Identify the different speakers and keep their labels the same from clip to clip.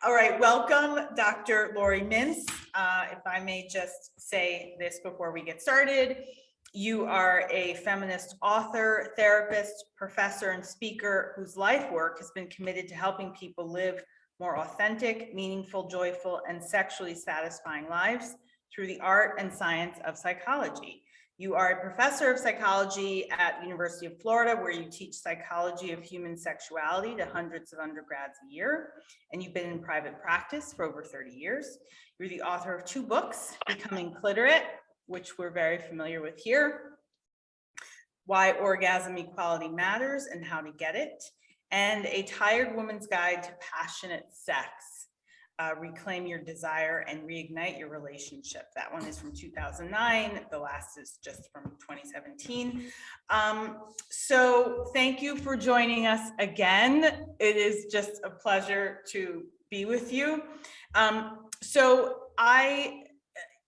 Speaker 1: All right, welcome, Dr. Laurie Mintz. If I may just say this before we get started, you are a feminist author, therapist, professor, and speaker whose life work has been committed to helping people live more authentic, meaningful, joyful, and sexually satisfying lives through the art and science of psychology. You are a professor of psychology at the University of Florida, where you teach psychology of human sexuality to hundreds of undergrads a year. And you've been in private practice for over 30 years. You're the author of 2 books, Becoming Clitorate, which we're very familiar with here, Why Orgasm Equality Matters and How to Get It, and A Tired Woman's Guide to Passionate Sex. Reclaim Your Desire and Reignite Your Relationship. That one is from 2009. The last is just from 2017. So thank you for joining us again. It is just a pleasure to be with you. So I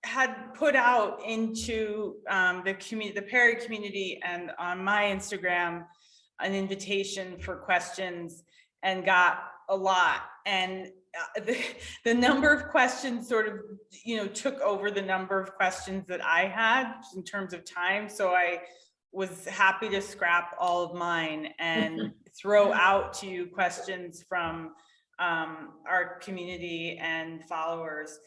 Speaker 1: had put out into the Perry community and on my Instagram an invitation for questions and got a lot. And the number of questions sort of, took over the number of questions that I had in terms of time. So I was happy to scrap all of mine and throw out to you questions from our community and followers.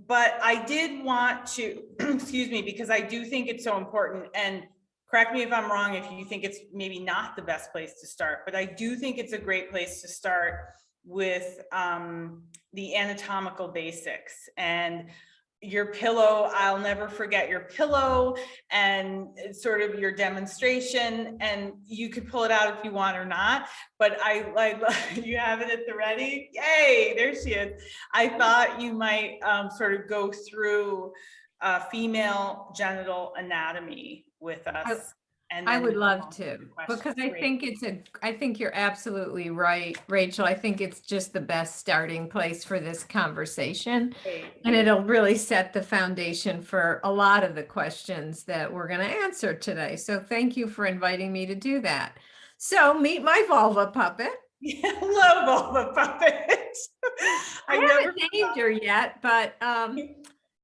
Speaker 1: But I did want to, excuse me, because I do think it's so important, and correct me if I'm wrong if you think it's maybe not the best place to start, but I do think it's a great place to start with the anatomical basics. And your pillow, I'll never forget your pillow and sort of your demonstration, and you could pull it out if you want or not, but I like, you have it at the ready. Yay, there she is. I thought you might sort of go through female genital anatomy with us. And
Speaker 2: I would love to, because I think you're absolutely right, Rachel. I think it's just the best starting place for this conversation. And it'll really set the foundation for a lot of the questions that we're going to answer today. So thank you for inviting me to do that. So meet my vulva puppet.
Speaker 1: Hello, vulva puppet.
Speaker 2: I haven't named her yet, but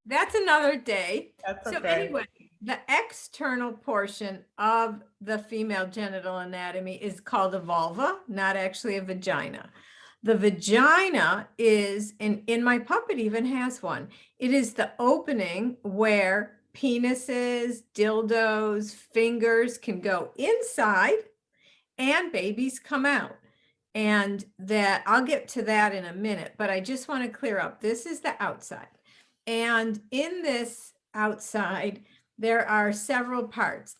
Speaker 2: that's another day.
Speaker 1: That's okay.
Speaker 2: So anyway, the external portion of the female genital anatomy is called a vulva, not actually a vagina. The vagina is, and in my puppet even has one, it is the opening where penises, dildos, fingers can go inside and babies come out. And that I'll get to that in a minute, but I just want to clear up, this is the outside. And in this outside, there are several parts.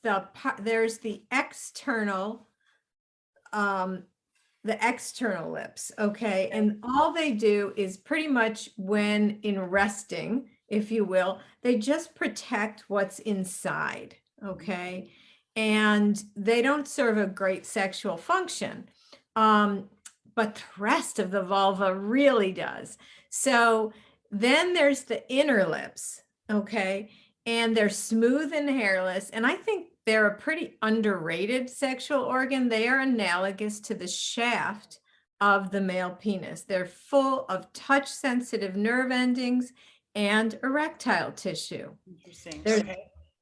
Speaker 2: There's the external lips, okay? And all they do is pretty much when in resting, if you will, they just protect what's inside, okay? And they don't serve a great sexual function, but the rest of the vulva really does. So then there's the inner lips, okay? And they're smooth and hairless. And I think they're a pretty underrated sexual organ. They are analogous to the shaft of the male penis. They're full of touch-sensitive nerve endings and erectile tissue.
Speaker 1: Interesting.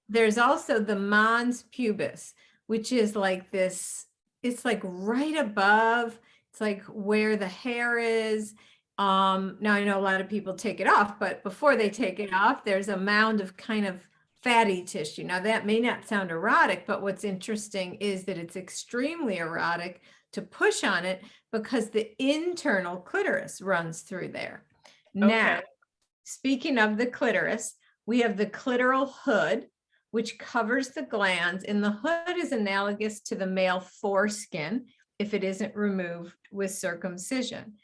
Speaker 2: There's also the mons pubis, which is like this, it's like right above, it's like where the hair is. Now I know a lot of people take it off, but before they take it off, there's a mound of kind of fatty tissue. Now that may not sound erotic, but what's interesting is that it's extremely erotic to push on it because the internal clitoris runs through there. Okay. Now, speaking of the clitoris, we have the clitoral hood, which covers the glands, and the hood is analogous to the male foreskin if it isn't removed with circumcision.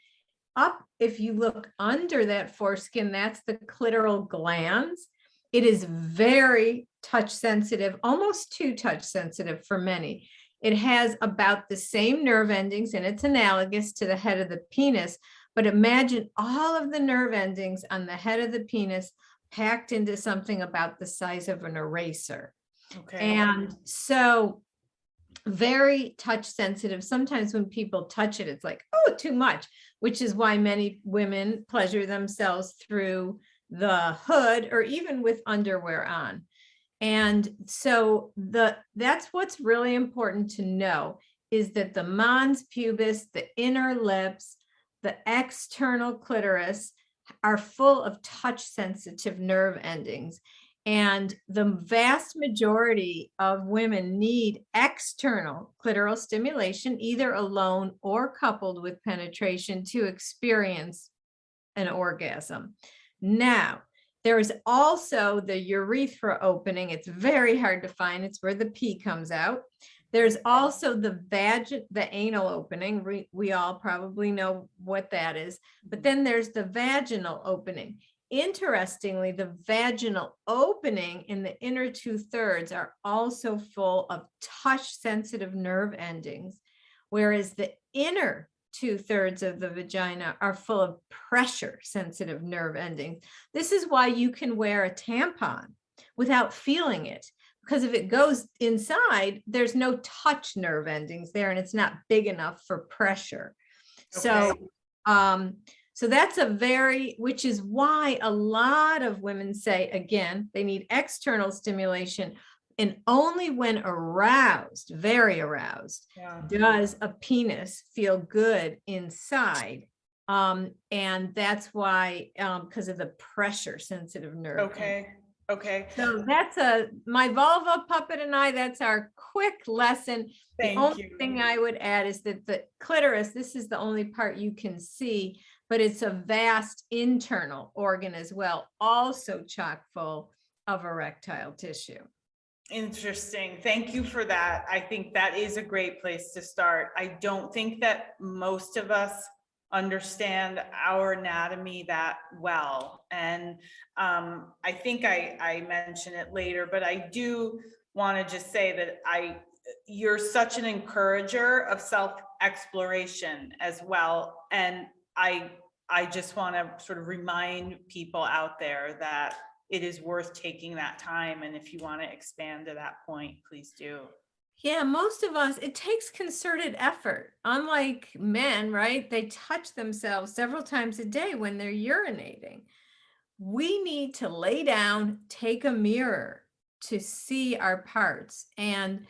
Speaker 2: Up, if you look under that foreskin, that's the clitoral glands. It is very touch sensitive, almost too touch sensitive for many. It has about the same nerve endings, and it's analogous to the head of the penis, but imagine all of the nerve endings on the head of the penis packed into something about the size of an eraser. Okay. And so very touch sensitive. Sometimes when people touch it, it's like, oh, too much, which is why many women pleasure themselves through the hood or even with underwear on. And so that's what's really important to know, is that the mons pubis, the inner lips, the external clitoris are full of touch sensitive nerve endings. And the vast majority of women need external clitoral stimulation, either alone or coupled with penetration, to experience an orgasm. Now, there is also the urethra opening. It's very hard to find. It's where the pee comes out. There's also the anal opening. We all probably know what that is. But then there's the vaginal opening. Interestingly, the vaginal opening in the inner 2/3 are also full of touch-sensitive nerve endings, whereas the inner 2/3 of the vagina are full of pressure-sensitive nerve endings. This is why you can wear a tampon without feeling it, because if it goes inside, there's no touch nerve endings there, and it's not big enough for pressure.
Speaker 1: Okay.
Speaker 2: So that's which is why a lot of women say, again, they need external stimulation, and only when aroused, very aroused, does a penis feel good inside. And that's why, because of the pressure sensitive nerve.
Speaker 1: Okay. Okay.
Speaker 2: So that's my vulva puppet and I, that's our quick lesson. The only thing I would add is that the clitoris, this is the only part you can see, but it's a vast internal organ as well, also chock full of erectile tissue.
Speaker 1: Interesting. Thank you for that. I think that is a great place to start. I don't think that most of us understand our anatomy that well. And I think I mention it later, but I do want to just say that you're such an encourager of self-exploration as well. And I just want to sort of remind people out there that it is worth taking that time. And if you want to expand to that point, please do.
Speaker 2: Yeah, most of us, it takes concerted effort. Unlike men, right? They touch themselves several times a day when they're urinating. We need to lay down, take a mirror to see our parts. And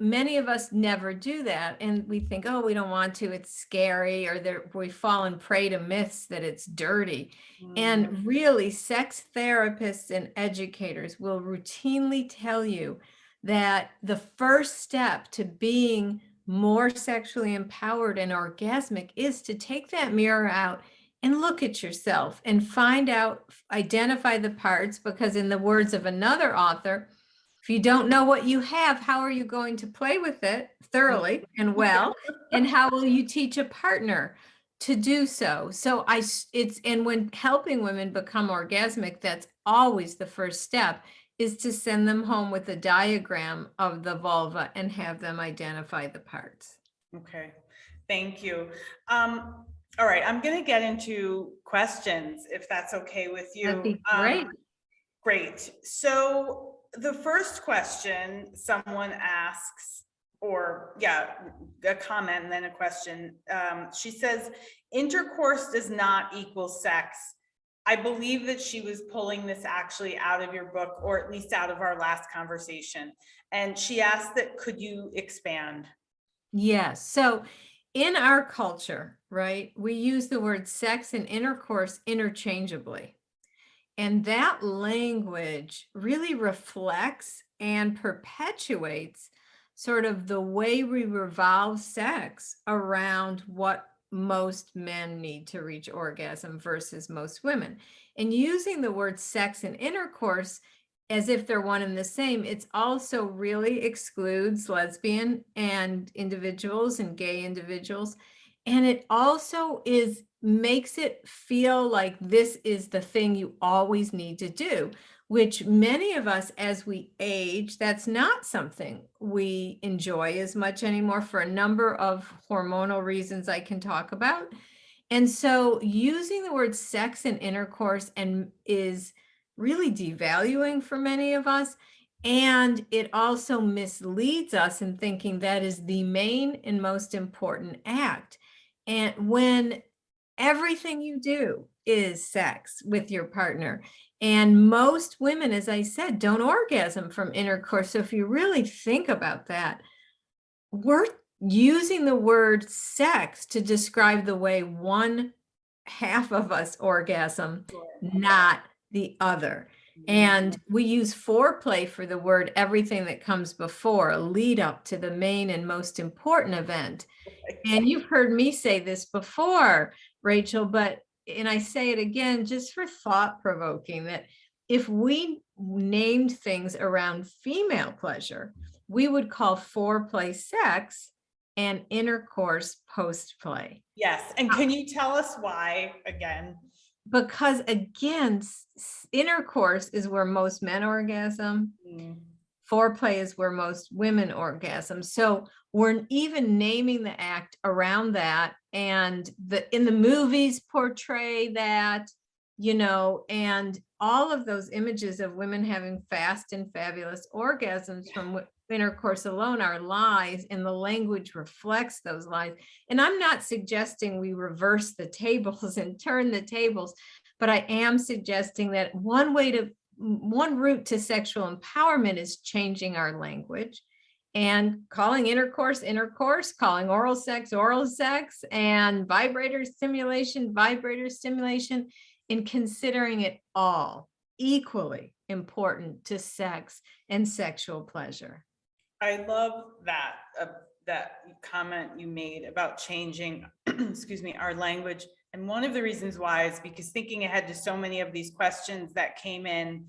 Speaker 2: many of us never do that. And we think, oh, we don't want to, it's scary, or we fall and prey to myths that it's dirty. And really, sex therapists and educators will routinely tell you that the first step to being more sexually empowered and orgasmic is to take that mirror out and look at yourself and find out, identify the parts, because in the words of another author, if you don't know what you have, how are you going to play with it thoroughly and well? And how will you teach a partner to do so? So and when helping women become orgasmic, that's always the first step, is to send them home with a diagram of the vulva and have them identify the parts.
Speaker 1: Okay, thank you. All right, I'm going to get into questions, if that's okay with you.
Speaker 2: That'd be great.
Speaker 1: Great. So the first question someone asks, a comment and then a question. She says, intercourse does not equal sex. I believe that she was pulling this actually out of your book, or at least out of our last conversation. And she asked that, could you expand?
Speaker 2: Yes. So in our culture, right, we use the word sex and intercourse interchangeably. And that language really reflects and perpetuates sort of the way we revolve sex around what most men need to reach orgasm versus most women. And using the word sex and intercourse as if they're one and the same, it's also really excludes lesbian and individuals and gay individuals. And it also makes it feel like this is the thing you always need to do, which many of us, as we age, that's not something we enjoy as much anymore for a number of hormonal reasons I can talk about. And so using the word sex and intercourse is really devaluing for many of us. And it also misleads us in thinking that is the main and most important act. And when Everything you do is sex with your partner. And most women, as I said, don't orgasm from intercourse. So if you really think about that, we're using the word sex to describe the way one half of us orgasm, not the other. And we use foreplay for the word everything that comes before, a lead up to the main and most important event. And you've heard me say this before, Rachel, and I say it again, just for thought provoking, that if we named things around female pleasure, we would call foreplay sex and intercourse post play.
Speaker 1: Yes. And can you tell us why again?
Speaker 2: Because again, intercourse is where most men orgasm. Foreplay is where most women orgasm. So we're even naming the act around that. And in the movies portray that, and all of those images of women having fast and fabulous orgasms from intercourse alone are lies, and the language reflects those lies. And I'm not suggesting we reverse the tables and turn the tables, but I am suggesting that one route to sexual empowerment is changing our language and calling intercourse, calling oral sex, and vibrator stimulation, and considering it all equally important to sex and sexual pleasure.
Speaker 1: I love that comment you made about changing, excuse me, our language. And one of the reasons why is because thinking ahead to so many of these questions that came in,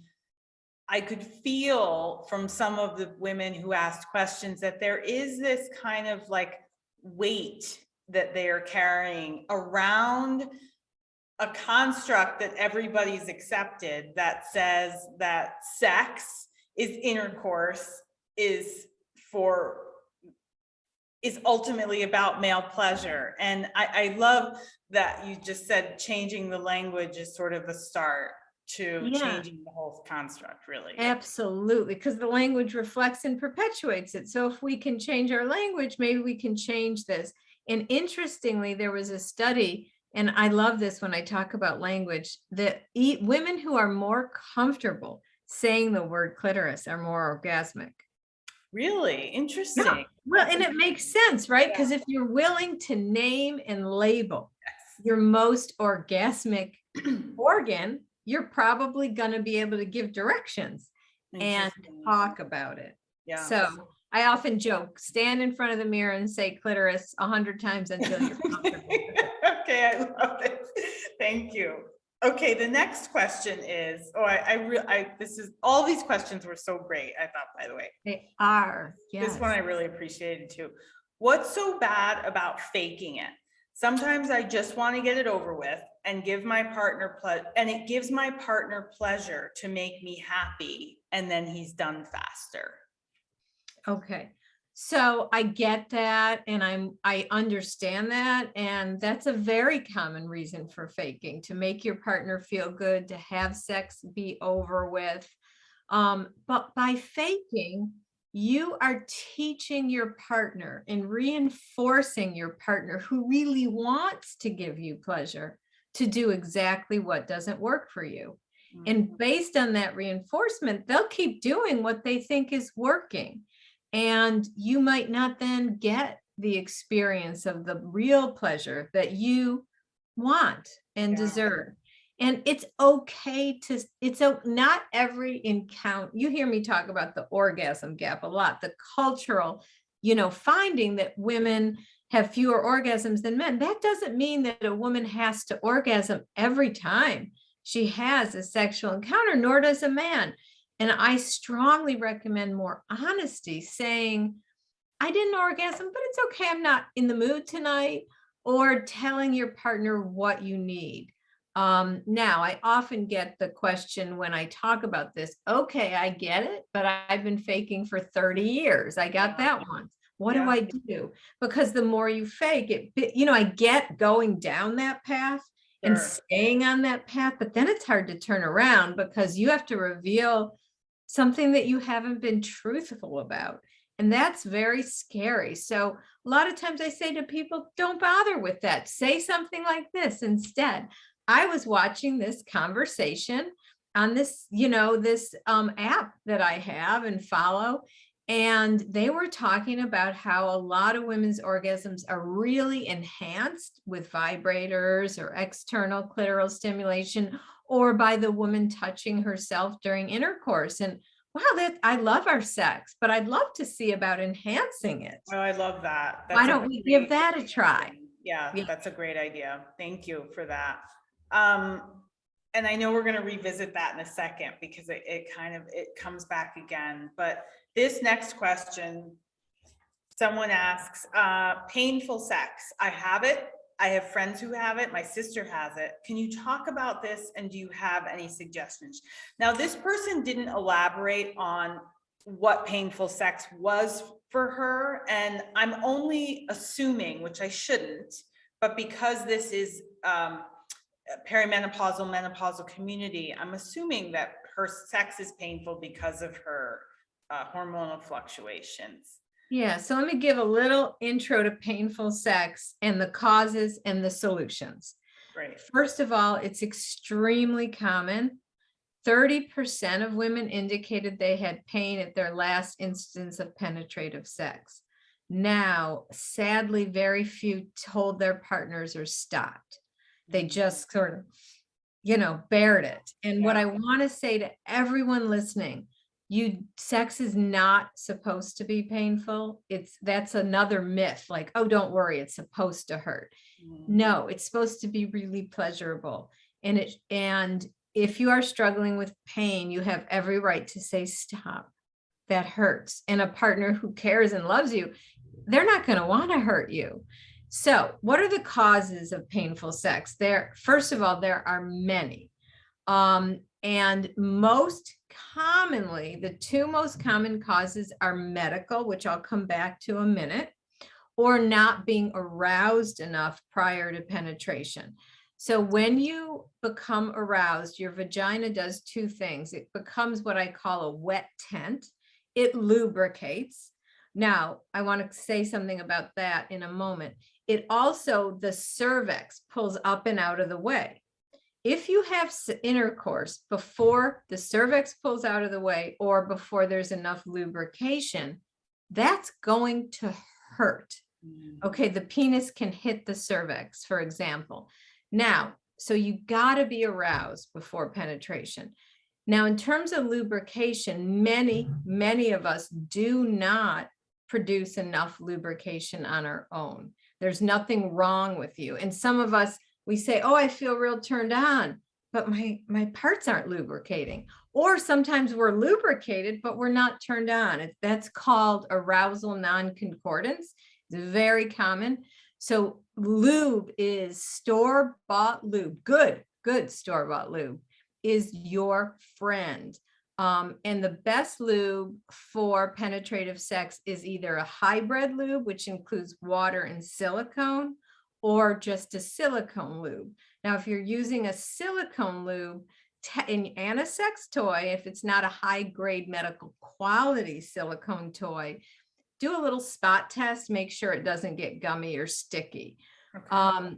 Speaker 1: I could feel from some of the women who asked questions that there is this kind of like weight that they are carrying around a construct that everybody's accepted that says that sex is intercourse, is ultimately about male pleasure. And I love that you just said changing the language is sort of a start to changing the whole construct, really.
Speaker 2: Absolutely, because the language reflects and perpetuates it. So if we can change our language, maybe we can change this. And interestingly, there was a study, and I love this when I talk about language, that women who are more comfortable saying the word clitoris are more orgasmic.
Speaker 1: Really interesting.
Speaker 2: Yeah. Well, and it makes sense, right? Because if you're willing to name and label your most orgasmic organ, you're probably going to be able to give directions and talk about it.
Speaker 1: Yeah.
Speaker 2: So I often joke, stand in front of the mirror and say clitoris 100 times until you're comfortable.
Speaker 1: Okay, I love it. Thank you. Okay, the next question is, all these questions were so great, I thought, by the way.
Speaker 2: They are, yes.
Speaker 1: This one I really appreciated too. What's so bad about faking it? Sometimes I just want to get it over with and give my partner it gives my partner pleasure to make me happy, and then he's done faster.
Speaker 2: Okay. So I get that, and I understand that, and that's a very common reason for faking, to make your partner feel good, to have sex be over with. But by faking, you are teaching your partner and reinforcing your partner who really wants to give you pleasure to do exactly what doesn't work for you. And based on that reinforcement, they'll keep doing what they think is working. And you might not then get the experience of the real pleasure that you want and deserve. And it's okay not every encounter, you hear me talk about the orgasm gap a lot, the cultural, finding that women have fewer orgasms than men. That doesn't mean that a woman has to orgasm every time she has a sexual encounter, nor does a man. And I strongly recommend more honesty, saying, I didn't orgasm, but it's okay, I'm not in the mood tonight, or telling your partner what you need. Now, I often get the question when I talk about this, okay, I get it, but I've been faking for 30 years. I got that once. What do I do? Because the more you fake it, I get going down that path and staying on that path, but then it's hard to turn around because you have to reveal something that you haven't been truthful about. And that's very scary. So a lot of times I say to people, don't bother with that. Say something like this instead. I was watching this conversation on this, this app that I have and follow. And they were talking about how a lot of women's orgasms are really enhanced with vibrators or external clitoral stimulation, or by the woman touching herself during intercourse. And wow, I love our sex, but I'd love to see about enhancing it.
Speaker 1: Oh, I love that.
Speaker 2: Why don't we give that a try?
Speaker 1: Yeah,
Speaker 2: Yeah.
Speaker 1: that's a great idea. Thank you for that. And I know we're going to revisit that in a second because it comes back again. But this next question, someone asks, painful sex. I have it. I have friends who have it. My sister has it. Can you talk about this? And do you have any suggestions? Now, this person didn't elaborate on what painful sex was for her. And I'm only assuming, which I shouldn't, but because this is perimenopausal, menopausal community, I'm assuming that her sex is painful because of her hormonal fluctuations.
Speaker 2: Yeah, so let me give a little intro to painful sex and the causes and the solutions.
Speaker 1: Right.
Speaker 2: First of all, it's extremely common. 30% of women indicated they had pain at their last instance of penetrative sex. Now, sadly, very few told their partners or stopped. They just sort of, bared it. And what I want to say to everyone listening, sex is not supposed to be painful. That's another myth, like, oh, don't worry, it's supposed to hurt. No, it's supposed to be really pleasurable. And if you are struggling with pain, you have every right to say, stop, that hurts. And a partner who cares and loves you, they're not going to want to hurt you. So what are the causes of painful sex? First of all, there are many. And most commonly, the two most common causes are medical, which I'll come back to in a minute, or not being aroused enough prior to penetration. So when you become aroused, your vagina does two things. It becomes what I call a wet tent. It lubricates. Now, I want to say something about that in a moment. It also, the cervix pulls up and out of the way. If you have intercourse before the cervix pulls out of the way or before there's enough lubrication, that's going to hurt. Okay, the penis can hit the cervix, for example. Now, so you got to be aroused before penetration. Now, in terms of lubrication, many of us do not produce enough lubrication on our own. There's nothing wrong with you. And some of us, we say, oh, I feel real turned on, but my parts aren't lubricating. Or sometimes we're lubricated, but we're not turned on. That's called arousal non-concordance. It's very common. So lube is store-bought lube. Good store-bought lube is your friend. And the best lube for penetrative sex is either a hybrid lube, which includes water and silicone, or just a silicone lube. Now, if you're using a silicone lube and a sex toy, if it's not a high-grade medical quality silicone toy, do a little spot test, make sure it doesn't get gummy or sticky. Okay.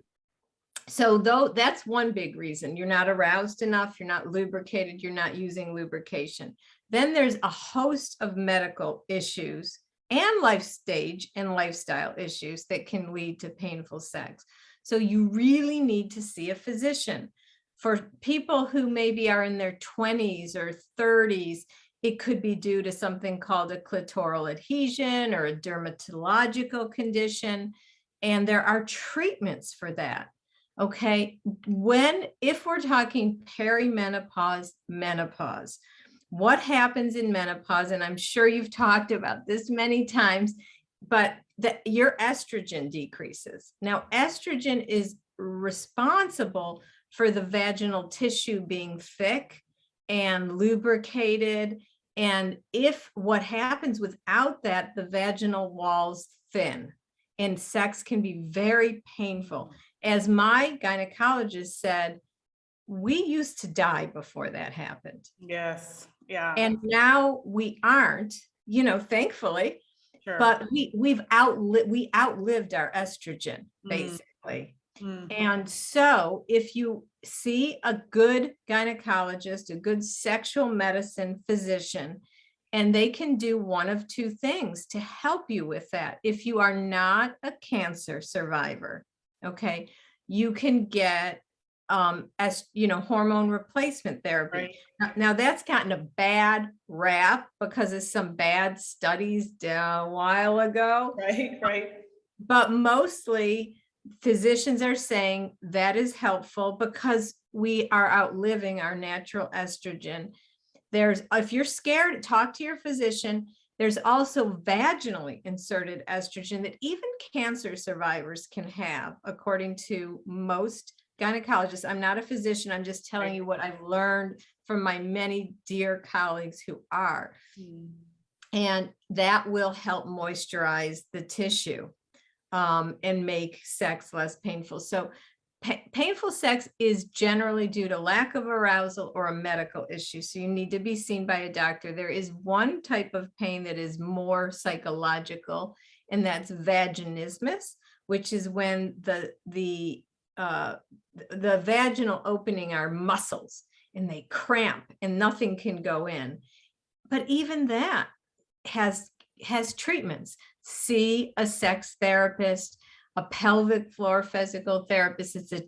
Speaker 2: So that's one big reason. You're not aroused enough, you're not lubricated, you're not using lubrication. Then there's a host of medical issues and life stage and lifestyle issues that can lead to painful sex. So you really need to see a physician. For people who maybe are in their 20s or 30s, it could be due to something called a clitoral adhesion or a dermatological condition. And there are treatments for that. Okay. If we're talking perimenopause, menopause, what happens in menopause, and I'm sure you've talked about this many times, but your estrogen decreases. Now, estrogen is responsible for the vaginal tissue being thick and lubricated. And if what happens without that, the vaginal walls thin and sex can be very painful. As my gynecologist said, we used to die before that happened.
Speaker 1: Yes. Yeah.
Speaker 2: And now we aren't, thankfully.
Speaker 1: Sure.
Speaker 2: But we outlived our estrogen, basically. And so if you see a good gynecologist, a good sexual medicine physician, and they can do one of two things to help you with that. If you are not a cancer survivor, okay, you can get hormone replacement therapy.
Speaker 1: Right.
Speaker 2: Now that's gotten a bad rap because of some bad studies a while ago.
Speaker 1: Right.
Speaker 2: But mostly physicians are saying that is helpful because we are outliving our natural estrogen. If you're scared, talk to your physician. There's also vaginally inserted estrogen that even cancer survivors can have, according to most gynecologists. I'm not a physician. I'm just telling you what I've learned from my many dear colleagues who are. And that will help moisturize the tissue and make sex less painful. So painful sex is generally due to lack of arousal or a medical issue. So you need to be seen by a doctor. There is one type of pain that is more psychological, and that's vaginismus, which is when the vaginal opening are muscles and they cramp and nothing can go in. But even that has treatments. See a sex therapist, a pelvic floor physical therapist. It's a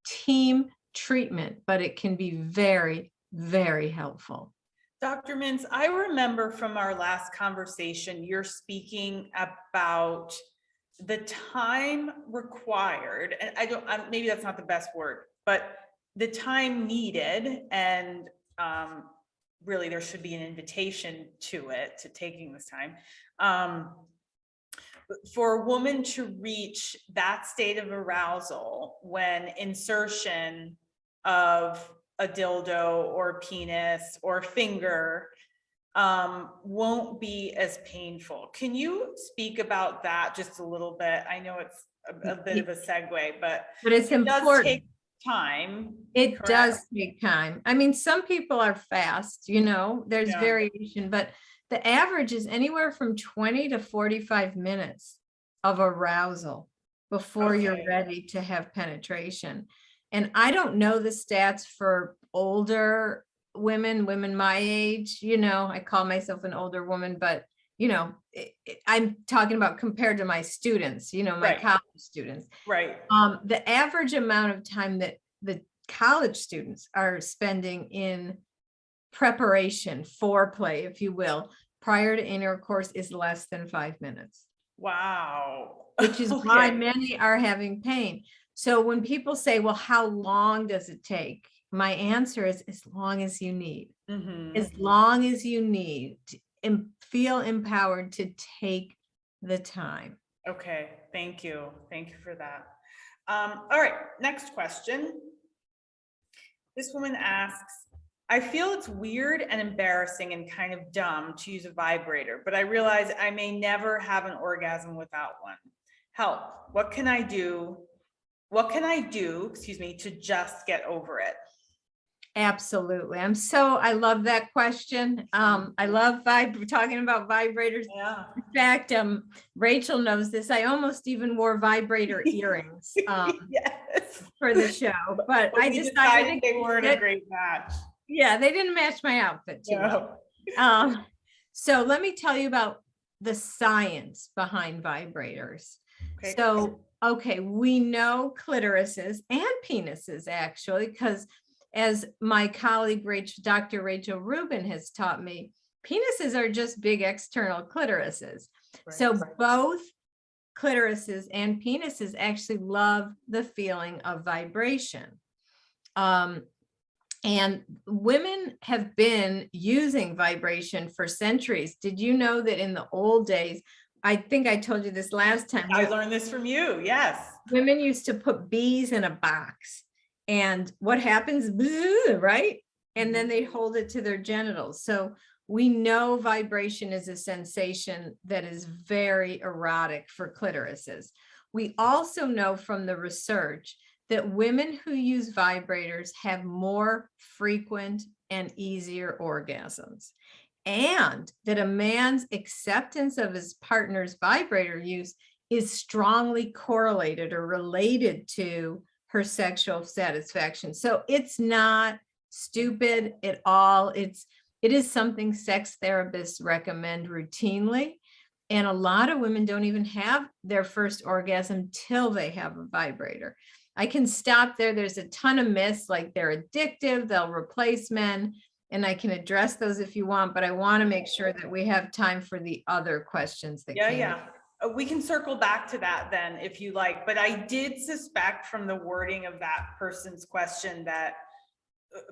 Speaker 2: team treatment, but it can be very, very helpful.
Speaker 1: Dr. Mintz, I remember from our last conversation, you're speaking about the time required, and maybe that's not the best word, but the time needed, and really there should be an invitation to taking this time, for a woman to reach that state of arousal when insertion of a dildo or penis or finger won't be as painful. Can you speak about that just a little bit? I know it's a bit of a segue, but
Speaker 2: it's
Speaker 1: it
Speaker 2: important.
Speaker 1: Does take time.
Speaker 2: It
Speaker 1: correct?
Speaker 2: Does take time. I mean, some people are fast, there's variation, but the average is anywhere from 20 to 45 minutes of arousal before you're ready to have penetration. And I don't know the stats for older women my age. I call myself an older woman, but I'm talking about compared to my students, my college students.
Speaker 1: Right.
Speaker 2: The average amount of time that the college students are spending in preparation, foreplay, if you will, prior to intercourse is less than 5 minutes.
Speaker 1: Wow.
Speaker 2: Which is why many are having pain. So when people say, well, how long does it take? My answer is as long as you need. As long as you need and feel empowered to take the time.
Speaker 1: Okay, thank you. Thank you for that. All right, next question. This woman asks, I feel it's weird and embarrassing and kind of dumb to use a vibrator, but I realize I may never have an orgasm without one. Help. What can I do? To just get over it?
Speaker 2: Absolutely. I love that question. I love talking about vibrators.
Speaker 1: Yeah.
Speaker 2: In fact, Rachel knows this. I almost even wore vibrator earrings
Speaker 1: yes.
Speaker 2: for the show, but I decided
Speaker 1: they weren't a great match.
Speaker 2: Yeah, they didn't match my outfit too well. So let me tell you about the science behind vibrators. Okay. We know clitorises and penises actually, because as my colleague, Dr. Rachel Rubin has taught me, penises are just big external clitorises. So both clitorises and penises actually love the feeling of vibration. And women have been using vibration for centuries. Did you know that in the old days, I think I told you this last time.
Speaker 1: I learned this from you, yes.
Speaker 2: Women used to put bees in a box. And what happens, right? And then they hold it to their genitals. So we know vibration is a sensation that is very erotic for clitorises. We also know from the research that women who use vibrators have more frequent and easier orgasms. and that a man's acceptance of his partner's vibrator use is strongly correlated or related to her sexual satisfaction. So it's not stupid at all. It is something sex therapists recommend routinely. And a lot of women don't even have their first orgasm till they have a vibrator. I can stop there. There's a ton of myths, like they're addictive, they'll replace men, and I can address those if you want, but I want to make sure that we have time for the other questions that came in.
Speaker 1: We can circle back to that then if you like, but I did suspect from the wording of that person's question that,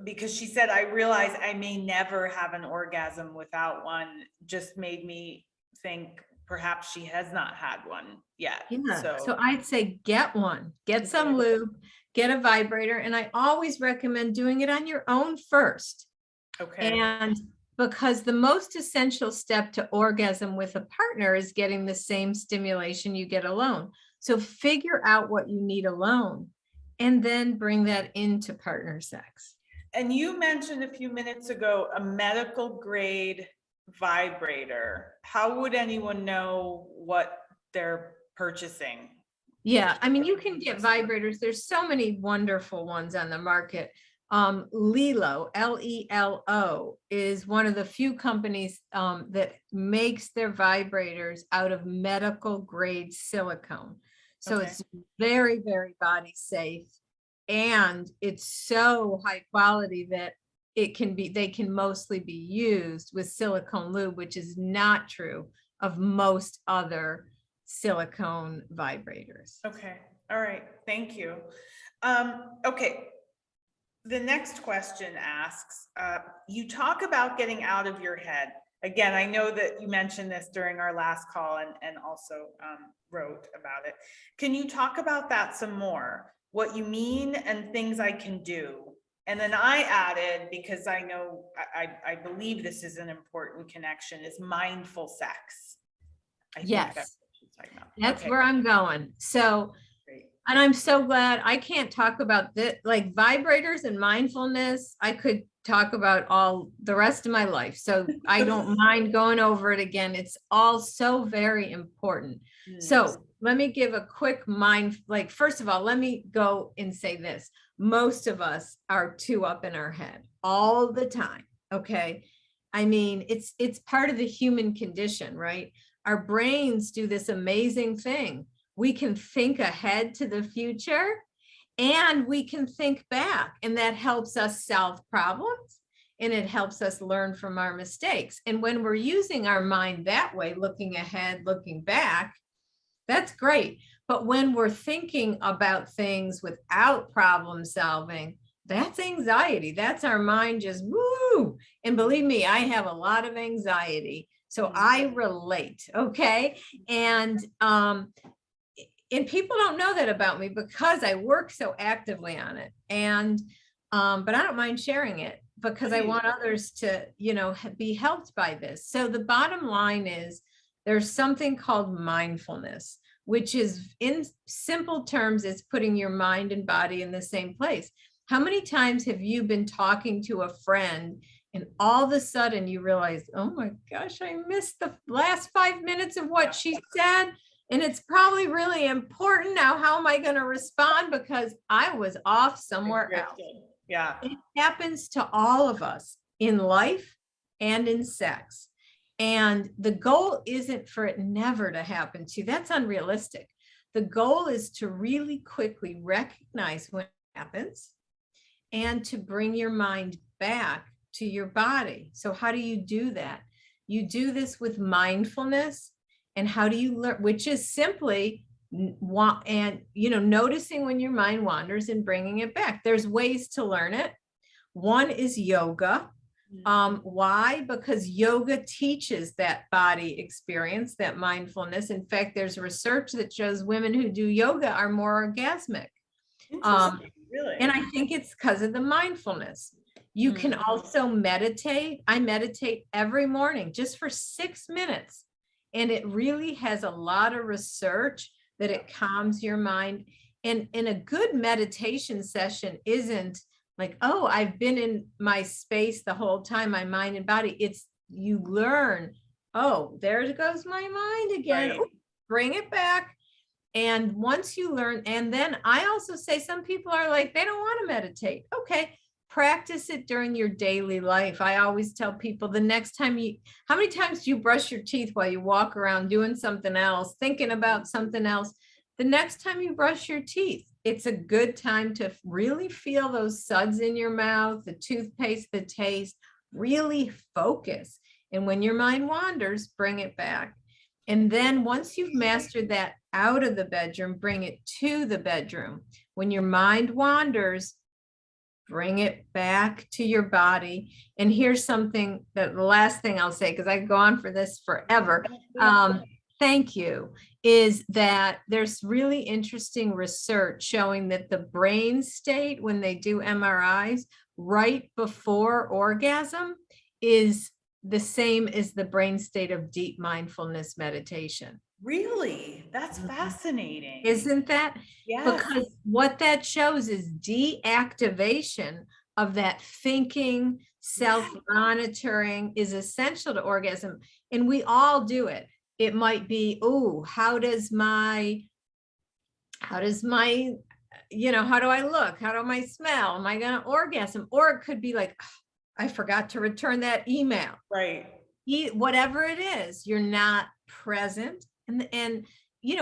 Speaker 1: because she said, I realize I may never have an orgasm without one, just made me think perhaps she has not had one yet.
Speaker 2: Yeah. So I'd say get one, get some lube, get a vibrator. And I always recommend doing it on your own first.
Speaker 1: Okay.
Speaker 2: And because the most essential step to orgasm with a partner is getting the same stimulation you get alone. So figure out what you need alone and then bring that into partner sex.
Speaker 1: And you mentioned a few minutes ago, a medical grade vibrator. How would anyone know what they're purchasing?
Speaker 2: Yeah, I mean, you can get vibrators. There's so many wonderful ones on the market. Lelo, L-E-L-O, is one of the few companies that makes their vibrators out of medical grade silicone. So it's very, very body safe. And it's so high quality that they can mostly be used with silicone lube, which is not true of most other silicone vibrators.
Speaker 1: Okay. All right. Thank you. Okay. The next question asks, you talk about getting out of your head. Again, I know that you mentioned this during our last call and also wrote about it. Can you talk about that some more? What you mean and things I can do? And then I added, because I know, I believe this is an important connection, is mindful sex.
Speaker 2: Yes, that's where I'm going. So, and I'm so glad I can't talk about this, like vibrators and mindfulness. I could talk about all the rest of my life. So I don't mind going over it again. It's all so very important. So let me give a quick first of all, let me go and say this. Most of us are too up in our head all the time. Okay. I mean, it's part of the human condition, right? Our brains do this amazing thing. We can think ahead to the future and we can think back, and that helps us solve problems and it helps us learn from our mistakes. And when we're using our mind that way, looking ahead, looking back, that's great. But when we're thinking about things without problem solving, that's anxiety. That's our mind just woo. And believe me, I have a lot of anxiety. So I relate. Okay. And people don't know that about me because I work so actively on it. And, but I don't mind sharing it because I want others to, be helped by this. So the bottom line is there's something called mindfulness, which is, in simple terms, it's putting your mind and body in the same place. How many times have you been talking to a friend and all of a sudden you realize, oh my gosh, I missed the last 5 minutes of what she said. And it's probably really important. Now, how am I going to respond? Because I was off somewhere else.
Speaker 1: Yeah.
Speaker 2: It happens to all of us in life and in sex. And the goal isn't for it never to happen to you. That's unrealistic. The goal is to really quickly recognize when it happens and to bring your mind back to your body. So how do you do that? You do this with mindfulness. And how do you learn, which is simply noticing when your mind wanders and bringing it back. There's ways to learn it. One is yoga. Why? Because yoga teaches that body experience, that mindfulness. In fact, there's research that shows women who do yoga are more orgasmic.
Speaker 1: Really?
Speaker 2: And I think it's because of the mindfulness. You can also meditate. I meditate every morning just for 6 minutes. And it really has a lot of research that it calms your mind. And in a good meditation session isn't like, oh, I've been in my space the whole time, my mind and body. It's you learn, oh, there goes my mind again.
Speaker 1: Right.
Speaker 2: Ooh, bring it back. And once you learn, and then I also say some people are like, they don't want to meditate. Okay, practice it during your daily life. I always tell people the next time how many times do you brush your teeth while you walk around doing something else, thinking about something else? The next time you brush your teeth, it's a good time to really feel those suds in your mouth, the toothpaste, the taste, really focus. And when your mind wanders, bring it back. And then once you've mastered that out of the bedroom, bring it to the bedroom. When your mind wanders, bring it back to your body. And here's something that the last thing I'll say, because I could go on for this forever. Thank you, is that there's really interesting research showing that the brain state when they do MRIs right before orgasm is the same as the brain state of deep mindfulness meditation.
Speaker 1: Really? That's fascinating.
Speaker 2: Isn't that?
Speaker 1: Yes.
Speaker 2: Because what that shows is deactivation of that thinking, self-monitoring is essential to orgasm. And we all do it. It might be, oh, how do I look? How do I smell? Am I going to orgasm? Or it could be like, oh, I forgot to return that email.
Speaker 1: Right.
Speaker 2: Whatever it is, you're not present. And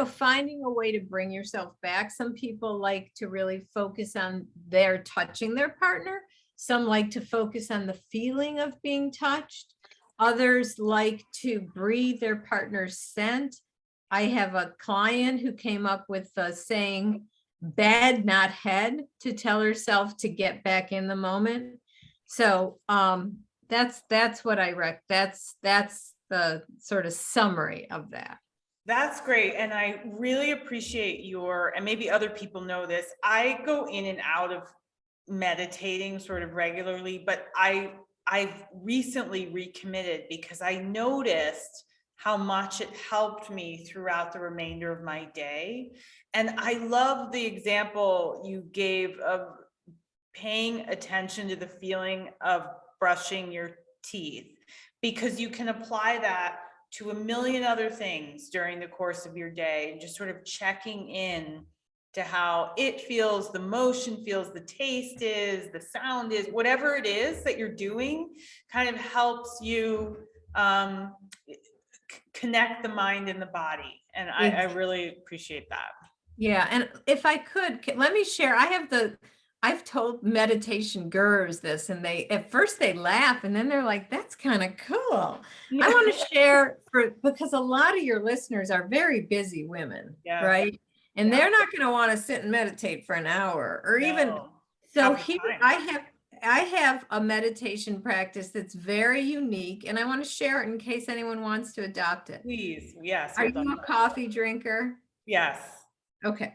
Speaker 2: finding a way to bring yourself back. Some people like to really focus on their touching their partner. Some like to focus on the feeling of being touched. Others like to breathe their partner's scent. I have a client who came up with saying bed, not head, to tell herself to get back in the moment. So that's what I that's the sort of summary of that.
Speaker 1: That's great. And I really appreciate and maybe other people know this, I go in and out of meditating sort of regularly, but I've recently recommitted because I noticed how much it helped me throughout the remainder of my day. And I love the example you gave of paying attention to the feeling of brushing your teeth, because you can apply that to a million other things during the course of your day, and just sort of checking in to how it feels, the motion feels, the taste is, the sound is, whatever it is that you're doing kind of helps you connect the mind and the body. And I really appreciate that.
Speaker 2: Yeah. And if I could, let me share, I've told meditation gurus this, and at first they laugh, and then they're like, that's kind of cool. Yeah. I want to share because a lot of your listeners are very busy women, yes. Right? And they're not going to want to sit and meditate for an hour or even. So here I have a meditation practice that's very unique, and I want to share it in case anyone wants to adopt it.
Speaker 1: Please. Yes.
Speaker 2: Are you a coffee drinker?
Speaker 1: Yes.
Speaker 2: Okay.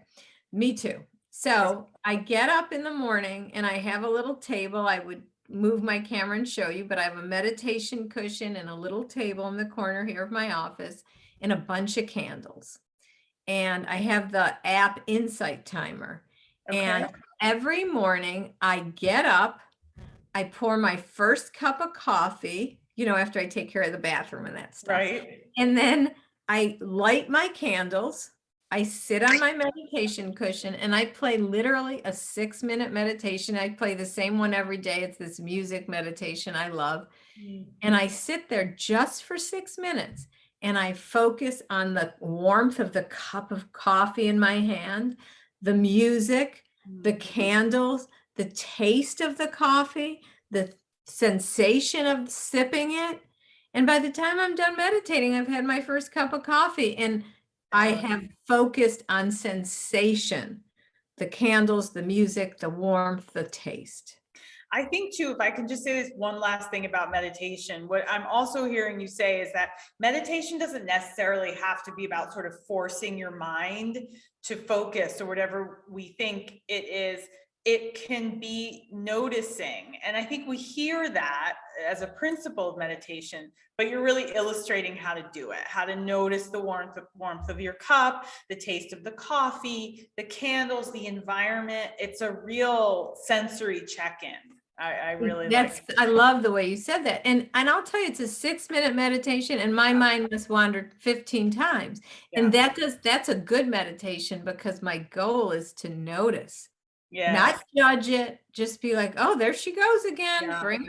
Speaker 2: Me too. So I get up in the morning and I have a little table. I would move my camera and show you, but I have a meditation cushion and a little table in the corner here of my office and a bunch of candles. And I have the app Insight Timer. Okay. And every morning I get up, I pour my first cup of coffee, after I take care of the bathroom and that stuff. Right. And then I light my candles. I sit on my meditation cushion and I play literally a 6-minute meditation. I play the same one every day. It's this music meditation I love. And I sit there just for 6 minutes and I focus on the warmth of the cup of coffee in my hand, the music, the candles, the taste of the coffee, the sensation of sipping it. And by the time I'm done meditating, I've had my first cup of coffee, and I have focused on sensation, the candles, the music, the warmth, the taste.
Speaker 1: I think too, if I can just say this one last thing about meditation, what I'm also hearing you say is that meditation doesn't necessarily have to be about sort of forcing your mind to focus or whatever we think it is. It can be noticing. And I think we hear that as a principle of meditation, but you're really illustrating how to do it, how to notice the warmth of your cup, the taste of the coffee, the candles, the environment. It's a real sensory check-in. I really
Speaker 2: That's,
Speaker 1: like it.
Speaker 2: I love the way you said that. And I'll tell you, it's a 6-minute meditation and my mind must wander 15 times. And
Speaker 1: Yeah.
Speaker 2: that's a good meditation because my goal is to notice, not
Speaker 1: Yes.
Speaker 2: judge it, just be like, oh, there she goes again.
Speaker 1: Yeah.
Speaker 2: Bring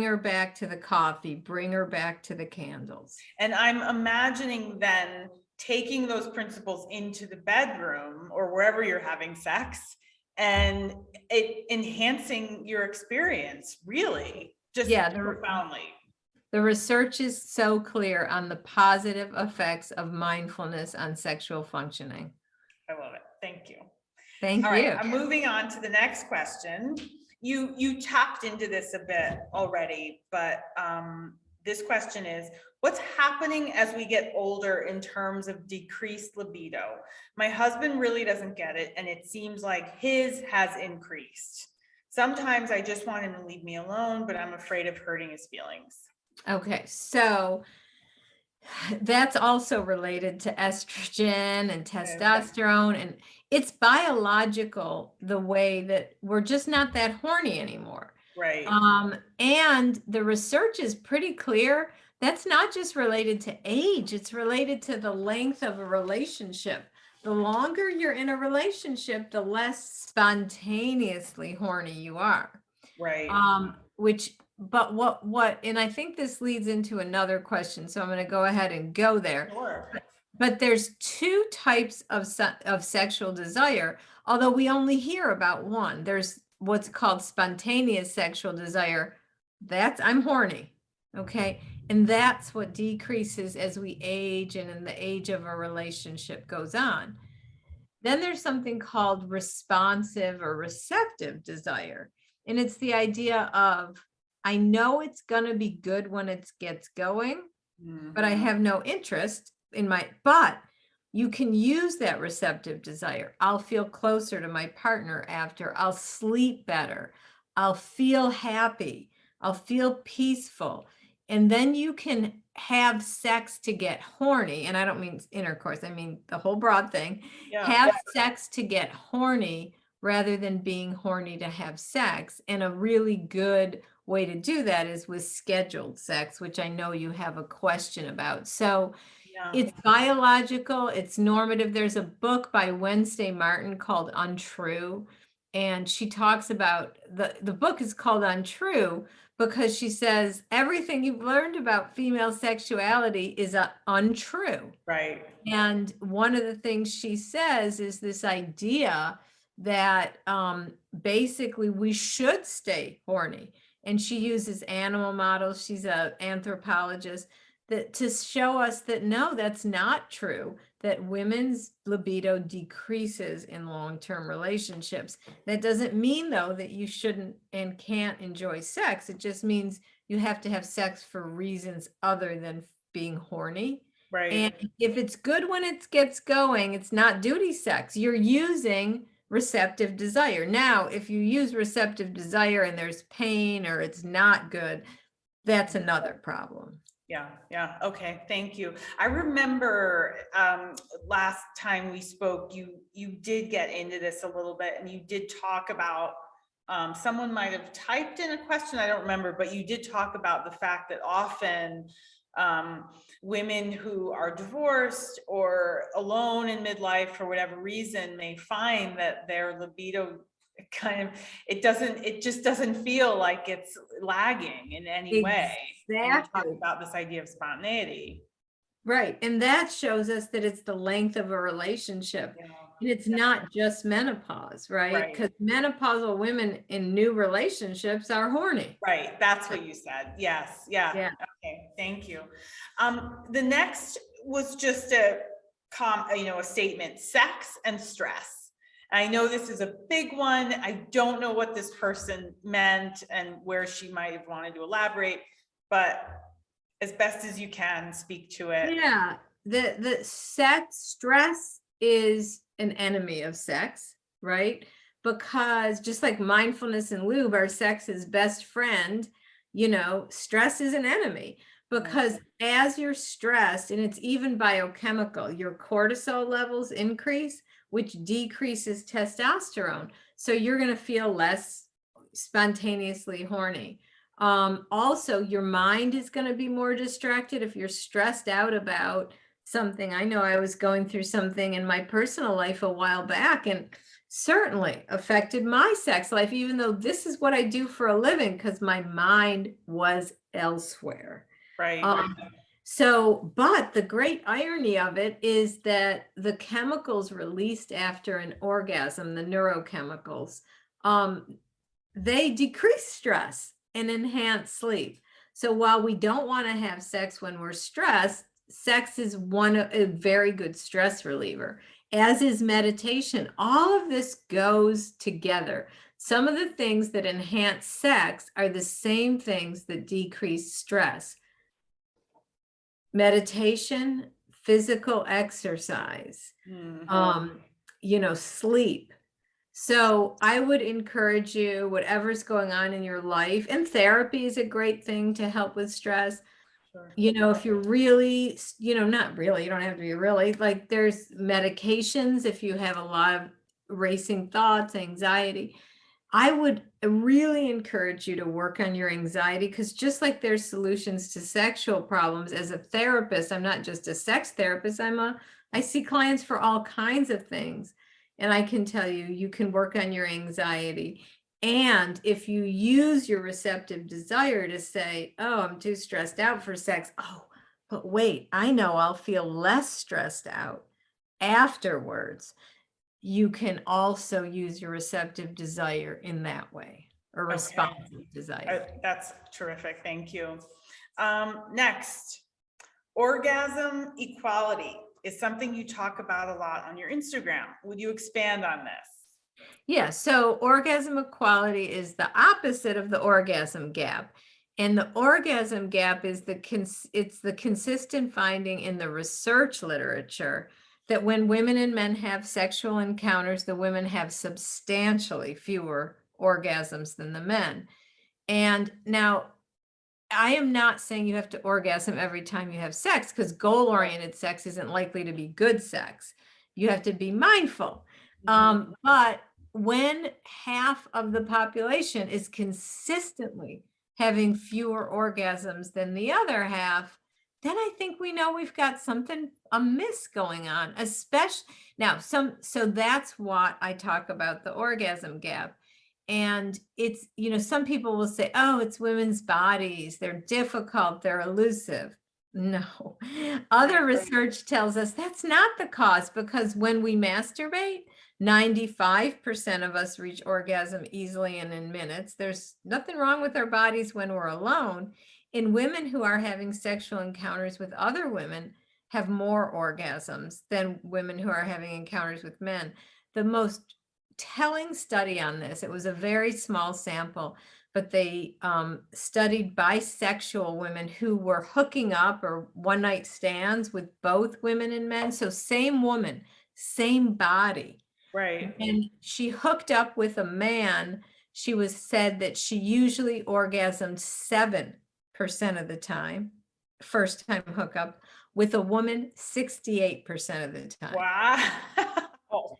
Speaker 2: her back to the coffee, bring her back to the candles.
Speaker 1: And I'm imagining then taking those principles into the bedroom or wherever you're having sex and it enhancing your experience, really, just
Speaker 2: Yeah,
Speaker 1: profoundly.
Speaker 2: the research is so clear on the positive effects of mindfulness on sexual functioning.
Speaker 1: I love it. Thank you.
Speaker 2: Thank
Speaker 1: All right,
Speaker 2: you.
Speaker 1: I'm moving on to the next question. You tapped into this a bit already, but this question is, what's happening as we get older in terms of decreased libido? My husband really doesn't get it, and it seems like his has increased. Sometimes I just want him to leave me alone, but I'm afraid of hurting his feelings.
Speaker 2: Okay, so that's also related to estrogen and testosterone, and it's biological the way that we're just not that horny anymore.
Speaker 1: Right.
Speaker 2: And the research is pretty clear. That's not just related to age, it's related to the length of a relationship. The longer you're in a relationship, the less spontaneously horny you are.
Speaker 1: Right.
Speaker 2: But what, and I think this leads into another question, so I'm going to go ahead and go there.
Speaker 1: Sure.
Speaker 2: But there's two types of sexual desire, although we only hear about one. There's what's called spontaneous sexual desire. I'm horny. Okay. And that's what decreases as we age and in the age of a relationship goes on. Then there's something called responsive or receptive desire. And it's the idea of, I know it's going to be good when it gets going, but I have no interest in but you can use that receptive desire. I'll feel closer to my partner after, I'll sleep better, I'll feel happy, I'll feel peaceful. And then you can have sex to get horny. And I don't mean intercourse, I mean the whole broad thing.
Speaker 1: Yeah.
Speaker 2: Have sex to get horny rather than being horny to have sex. And a really good way to do that is with scheduled sex, which I know you have a question about. So it's biological, it's normative. There's a book by Wednesday Martin called Untrue. And she talks about the book is called Untrue because she says everything you've learned about female sexuality is untrue.
Speaker 1: Right.
Speaker 2: And one of the things she says is this idea that basically we should stay horny. And she uses animal models. She's an anthropologist that to show us that no, that's not true, that women's libido decreases in long-term relationships. That doesn't mean though that you shouldn't and can't enjoy sex. It just means you have to have sex for reasons other than being horny.
Speaker 1: Right.
Speaker 2: And if it's good when it gets going, it's not duty sex. You're using receptive desire. Now, if you use receptive desire and there's pain or it's not good, that's another problem.
Speaker 1: Yeah. Yeah. Okay. Thank you. I remember last time we spoke, you did get into this a little bit and you did talk about someone might have typed in a question. I don't remember, but you did talk about the fact that often women who are divorced or alone in midlife for whatever reason may find that their libido it just doesn't feel like it's lagging in any way. And you talk about this idea of spontaneity.
Speaker 2: Right. And that shows us that it's the length of a relationship.
Speaker 1: Yeah.
Speaker 2: And it's not just menopause, right? Because menopausal women in new relationships are horny.
Speaker 1: Right. That's what you said. Yes. Yeah. Okay. Thank you. The next was just a statement: sex and stress. I know this is a big one. I don't know what this person meant and where she might have wanted to elaborate, but as best as you can, speak to it.
Speaker 2: Yeah, the stress is an enemy of sex, right? Because just like mindfulness and lube are sex's best friend, stress is an enemy. Because as you're stressed, and it's even biochemical, your cortisol levels increase, which decreases testosterone. So you're going to feel less spontaneously horny. Also, your mind is going to be more distracted if you're stressed out about something. I know I was going through something in my personal life a while back, and certainly affected my sex life, even though this is what I do for a living, because my mind was elsewhere.
Speaker 1: Right.
Speaker 2: But the great irony of it is that the chemicals released after an orgasm, the neurochemicals, they decrease stress and enhance sleep. So while we don't want to have sex when we're stressed, sex is a very good stress reliever, as is meditation. All of this goes together. Some of the things that enhance sex are the same things that decrease stress. Meditation, physical exercise, sleep. So I would encourage you, whatever's going on in your life, and therapy is a great thing to help with stress.
Speaker 1: Sure.
Speaker 2: If you're really, not really, you don't have to be really, like there's medications if you have a lot of racing thoughts, anxiety. I would really encourage you to work on your anxiety, because just like there's solutions to sexual problems, as a therapist, I'm not just a sex therapist, I see clients for all kinds of things. And I can tell you, you can work on your anxiety. And if you use your receptive desire to say, oh, I'm too stressed out for sex. Oh, but wait, I know I'll feel less stressed out afterwards. You can also use your receptive desire in that way, or responsive desire.
Speaker 1: That's terrific. Thank you. Next, orgasm equality is something you talk about a lot on your Instagram. Would you expand on this?
Speaker 2: Yeah, so orgasm equality is the opposite of the orgasm gap. And the orgasm gap is it's the consistent finding in the research literature that when women and men have sexual encounters, the women have substantially fewer orgasms than the men. And now, I am not saying you have to orgasm every time you have sex, because goal-oriented sex isn't likely to be good sex. You have to be mindful. But when half of the population is consistently having fewer orgasms than the other half, then I think we know we've got something amiss going on, especially now. So that's what I talk about, the orgasm gap. And it's, some people will say, oh, it's women's bodies, they're difficult, they're elusive. No, other research tells us that's not the cause, because when we masturbate, 95% of us reach orgasm easily and in minutes. There's nothing wrong with our bodies when we're alone. In women who are having sexual encounters with other women, have more orgasms than women who are having encounters with men. The most telling study on this, it was a very small sample, but they studied bisexual women who were hooking up or one night stands with both women and men. So same woman, same body.
Speaker 1: Right.
Speaker 2: And she hooked up with a man. She was said that she usually orgasmed 7% of the time, first time hookup. With a woman, 68% of the time.
Speaker 1: Wow.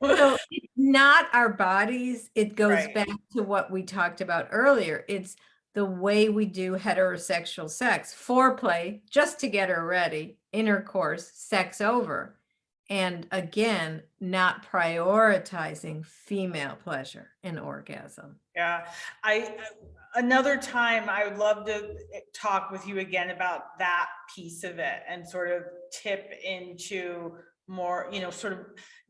Speaker 2: So it's not our bodies. It goes back to what we talked about earlier. It's the way we do heterosexual sex, foreplay, just to get her ready, intercourse, sex over. And again, not prioritizing female pleasure and orgasm.
Speaker 1: Yeah, another time I would love to talk with you again about that piece of it, and sort of tip into more, sort of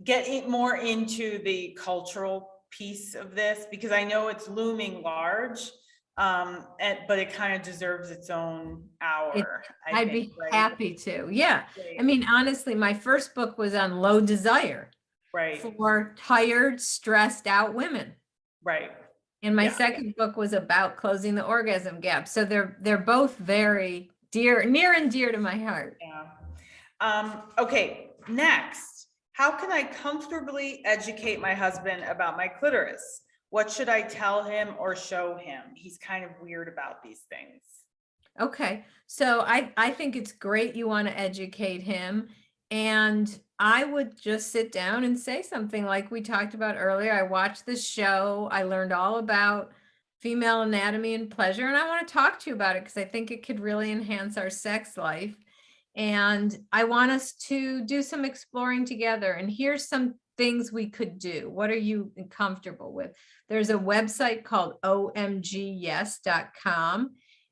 Speaker 1: get it more into the cultural piece of this, because I know it's looming large, but it kind of deserves its own hour.
Speaker 2: I'd be happy to. Yeah. I mean, honestly, my first book was on low desire. For tired, stressed out women.
Speaker 1: Right.
Speaker 2: And my second book was about closing the orgasm gap. So they're both very near and dear to my heart.
Speaker 1: Yeah. Okay. Next, how can I comfortably educate my husband about my clitoris? What should I tell him or show him? He's kind of weird about these things.
Speaker 2: Okay. So I think it's great you want to educate him. And I would just sit down and say something like we talked about earlier. I watched this show. I learned all about female anatomy and pleasure. And I want to talk to you about it because I think it could really enhance our sex life. And I want us to do some exploring together. And here's some things we could do. What are you comfortable with? There's a website called omgyes.com,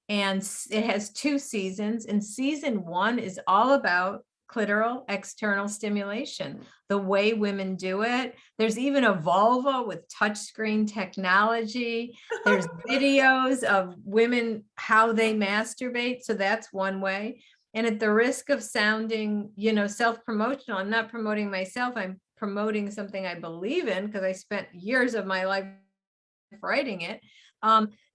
Speaker 2: and it has 2 seasons. And season 1 is all about clitoral external stimulation, the way women do it. There's even a vulva with touchscreen technology. There's videos of women, how they masturbate. So that's one way. And at the risk of sounding, self-promotional, I'm not promoting myself. I'm promoting something I believe in because I spent years of my life writing it.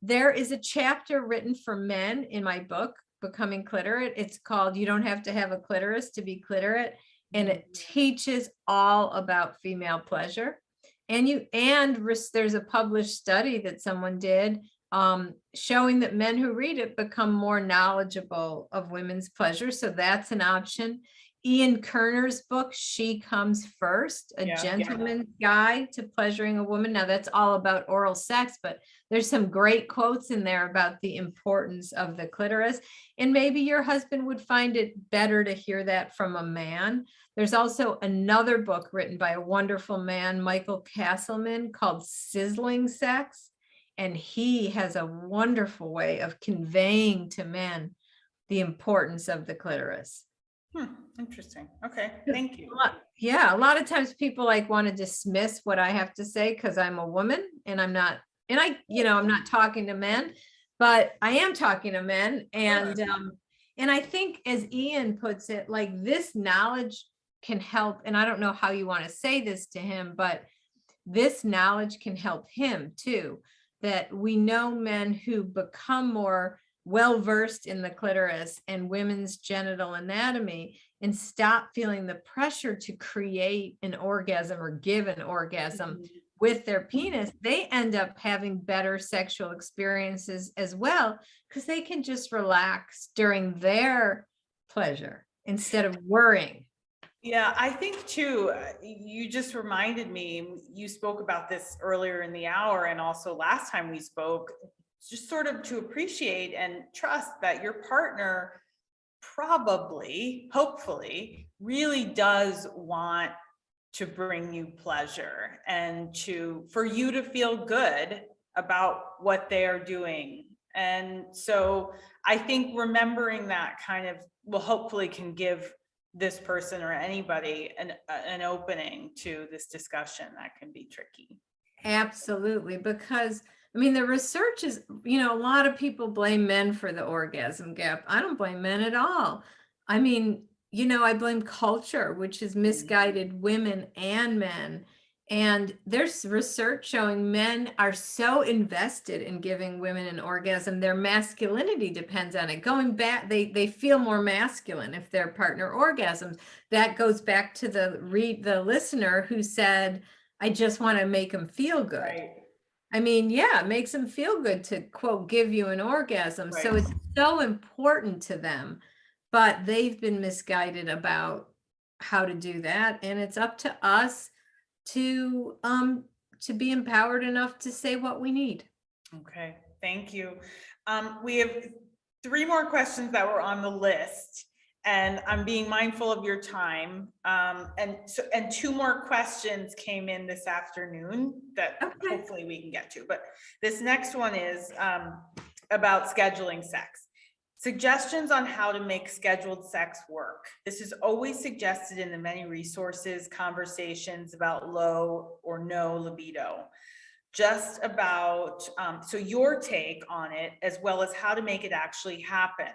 Speaker 2: There is a chapter written for men in my book, Becoming Clitorate. It's called You Don't Have to Have a Clitoris to Be Clitorate. And it teaches all about female pleasure. And there's a published study that someone did showing that men who read it become more knowledgeable of women's pleasure. So that's an option. Ian Kerner's book, She Comes First, a gentleman's guide to pleasuring a woman. Now that's all about oral sex, but there's some great quotes in there about the importance of the clitoris. And maybe your husband would find it better to hear that from a man. There's also another book written by a wonderful man, Michael Castleman, called Sizzling Sex. And he has a wonderful way of conveying to men the importance of the clitoris.
Speaker 1: Interesting. Okay, thank you.
Speaker 2: Yeah, a lot of times people want to dismiss what I have to say because I'm a woman and I'm not, and I'm not talking to men, but I am talking to men. And I think, as Ian puts it, this knowledge can help. And I don't know how you want to say this to him, but this knowledge can help him too. That we know men who become more well-versed in the clitoris and women's genital anatomy and stop feeling the pressure to create an orgasm or give an orgasm with their penis, they end up having better sexual experiences as well, because they can just relax during their pleasure instead of worrying.
Speaker 1: Yeah, I think too, you just reminded me, you spoke about this earlier in the hour and also last time we spoke, just sort of to appreciate and trust that your partner probably, hopefully, really does want to bring you pleasure and for you to feel good about what they are doing. And so I think remembering that kind of will hopefully can give this person or anybody an opening to this discussion that can be tricky.
Speaker 2: Absolutely, because the research is, a lot of people blame men for the orgasm gap. I don't blame men at all. I blame culture, which has misguided women and men. And there's research showing men are so invested in giving women an orgasm, their masculinity depends on it. Going back, they feel more masculine if their partner orgasms. That goes back to the listener who said, I just want to make them feel good.
Speaker 1: Right.
Speaker 2: It makes them feel good to, quote, give you an orgasm. Right. So it's so important to them, but they've been misguided about how to do that. And it's up to us to be empowered enough to say what we need.
Speaker 1: Okay, thank you. We have 3 more questions that were on the list, and I'm being mindful of your time. And 2 more questions came in this afternoon that hopefully we can get to. But this next one is about scheduling sex. Suggestions on how to make scheduled sex work. This is always suggested in the many resources, conversations about low or no libido. Just about, so your take on it, as well as how to make it actually happen.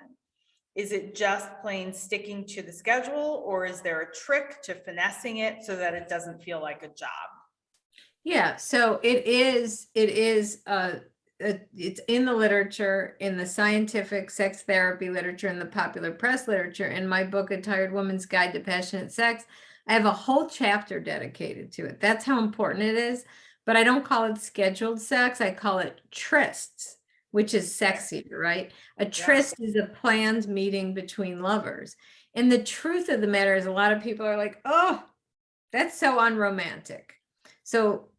Speaker 1: Is it just plain sticking to the schedule, or is there a trick to finessing it so that it doesn't feel like a job?
Speaker 2: Yeah, so it's in the literature, in the scientific sex therapy literature, in the popular press literature. In my book, A Tired Woman's Guide to Passionate Sex, I have a whole chapter dedicated to it. That's how important it is. But I don't call it scheduled sex. I call it trysts, which is sexier, right? A tryst is a planned meeting between lovers. And the truth of the matter is, a lot of people are like, oh, that's so unromantic. So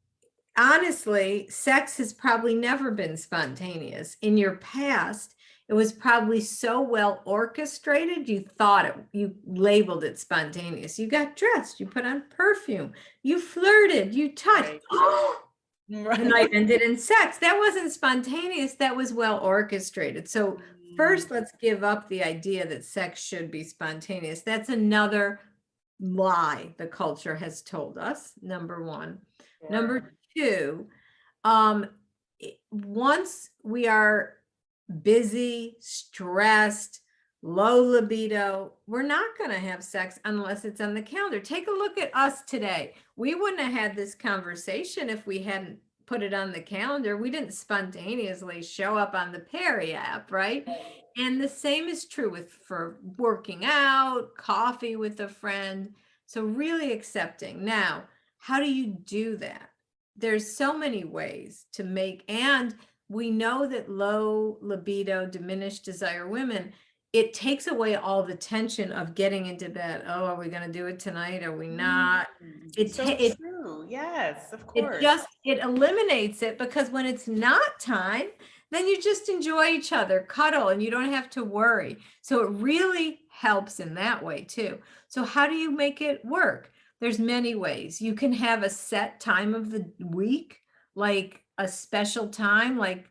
Speaker 2: honestly, sex has probably never been spontaneous. In your past, it was probably so well orchestrated, you thought it, you labeled it spontaneous. You got dressed, you put on perfume, you flirted, you touched.
Speaker 1: Right.
Speaker 2: The night ended in sex. That wasn't spontaneous, that was well orchestrated. So first, let's give up the idea that sex should be spontaneous. That's another lie the culture has told us, number one. Number two, once we are busy, stressed, low libido, we're not going to have sex unless it's on the calendar. Take a look at us today. We wouldn't have had this conversation if we hadn't put it on the calendar. We didn't spontaneously show up on the Perry app, right? And the same is true for working out, coffee with a friend. So really accepting. Now, how do you do that? There's so many ways to make, and we know that low libido, diminished desire women, it takes away all the tension of getting into bed. Oh, are we going to do it tonight? Are we not?
Speaker 1: It's so true. Yes, of course.
Speaker 2: It eliminates it, because when it's not time, then you just enjoy each other, cuddle, and you don't have to worry. So it really helps in that way too. So how do you make it work? There's many ways. You can have a set time of the week, like a special time, like,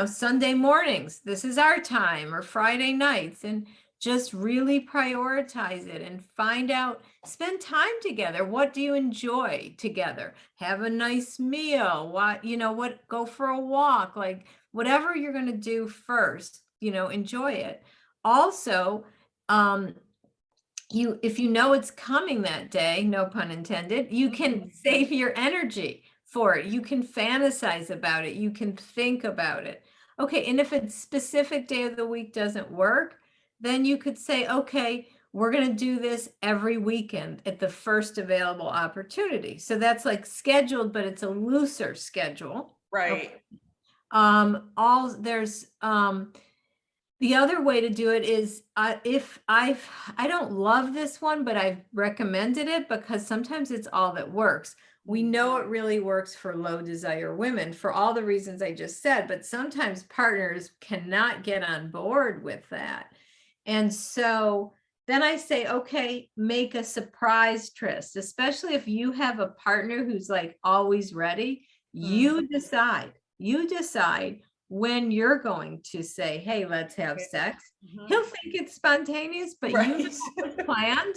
Speaker 2: Sunday mornings, this is our time, or Friday nights, and just really prioritize it and find out, spend time together. What do you enjoy together? Have a nice meal. Go for a walk, like whatever you're going to do first, enjoy it. Also, if you know it's coming that day, no pun intended, you can save your energy for it. You can fantasize about it. You can think about it. Okay, and if a specific day of the week doesn't work, then you could say, okay, we're going to do this every weekend at the first available opportunity. So that's like scheduled, but it's a looser schedule.
Speaker 1: Right.
Speaker 2: There's the other way to do it is, I don't love this one, but I've recommended it because sometimes it's all that works. We know it really works for low desire women for all the reasons I just said, but sometimes partners cannot get on board with that. And so then I say, okay, make a surprise tryst, especially if you have a partner who's like always ready. You decide when you're going to say, hey, let's have sex. He'll think it's spontaneous, but you know it's planned.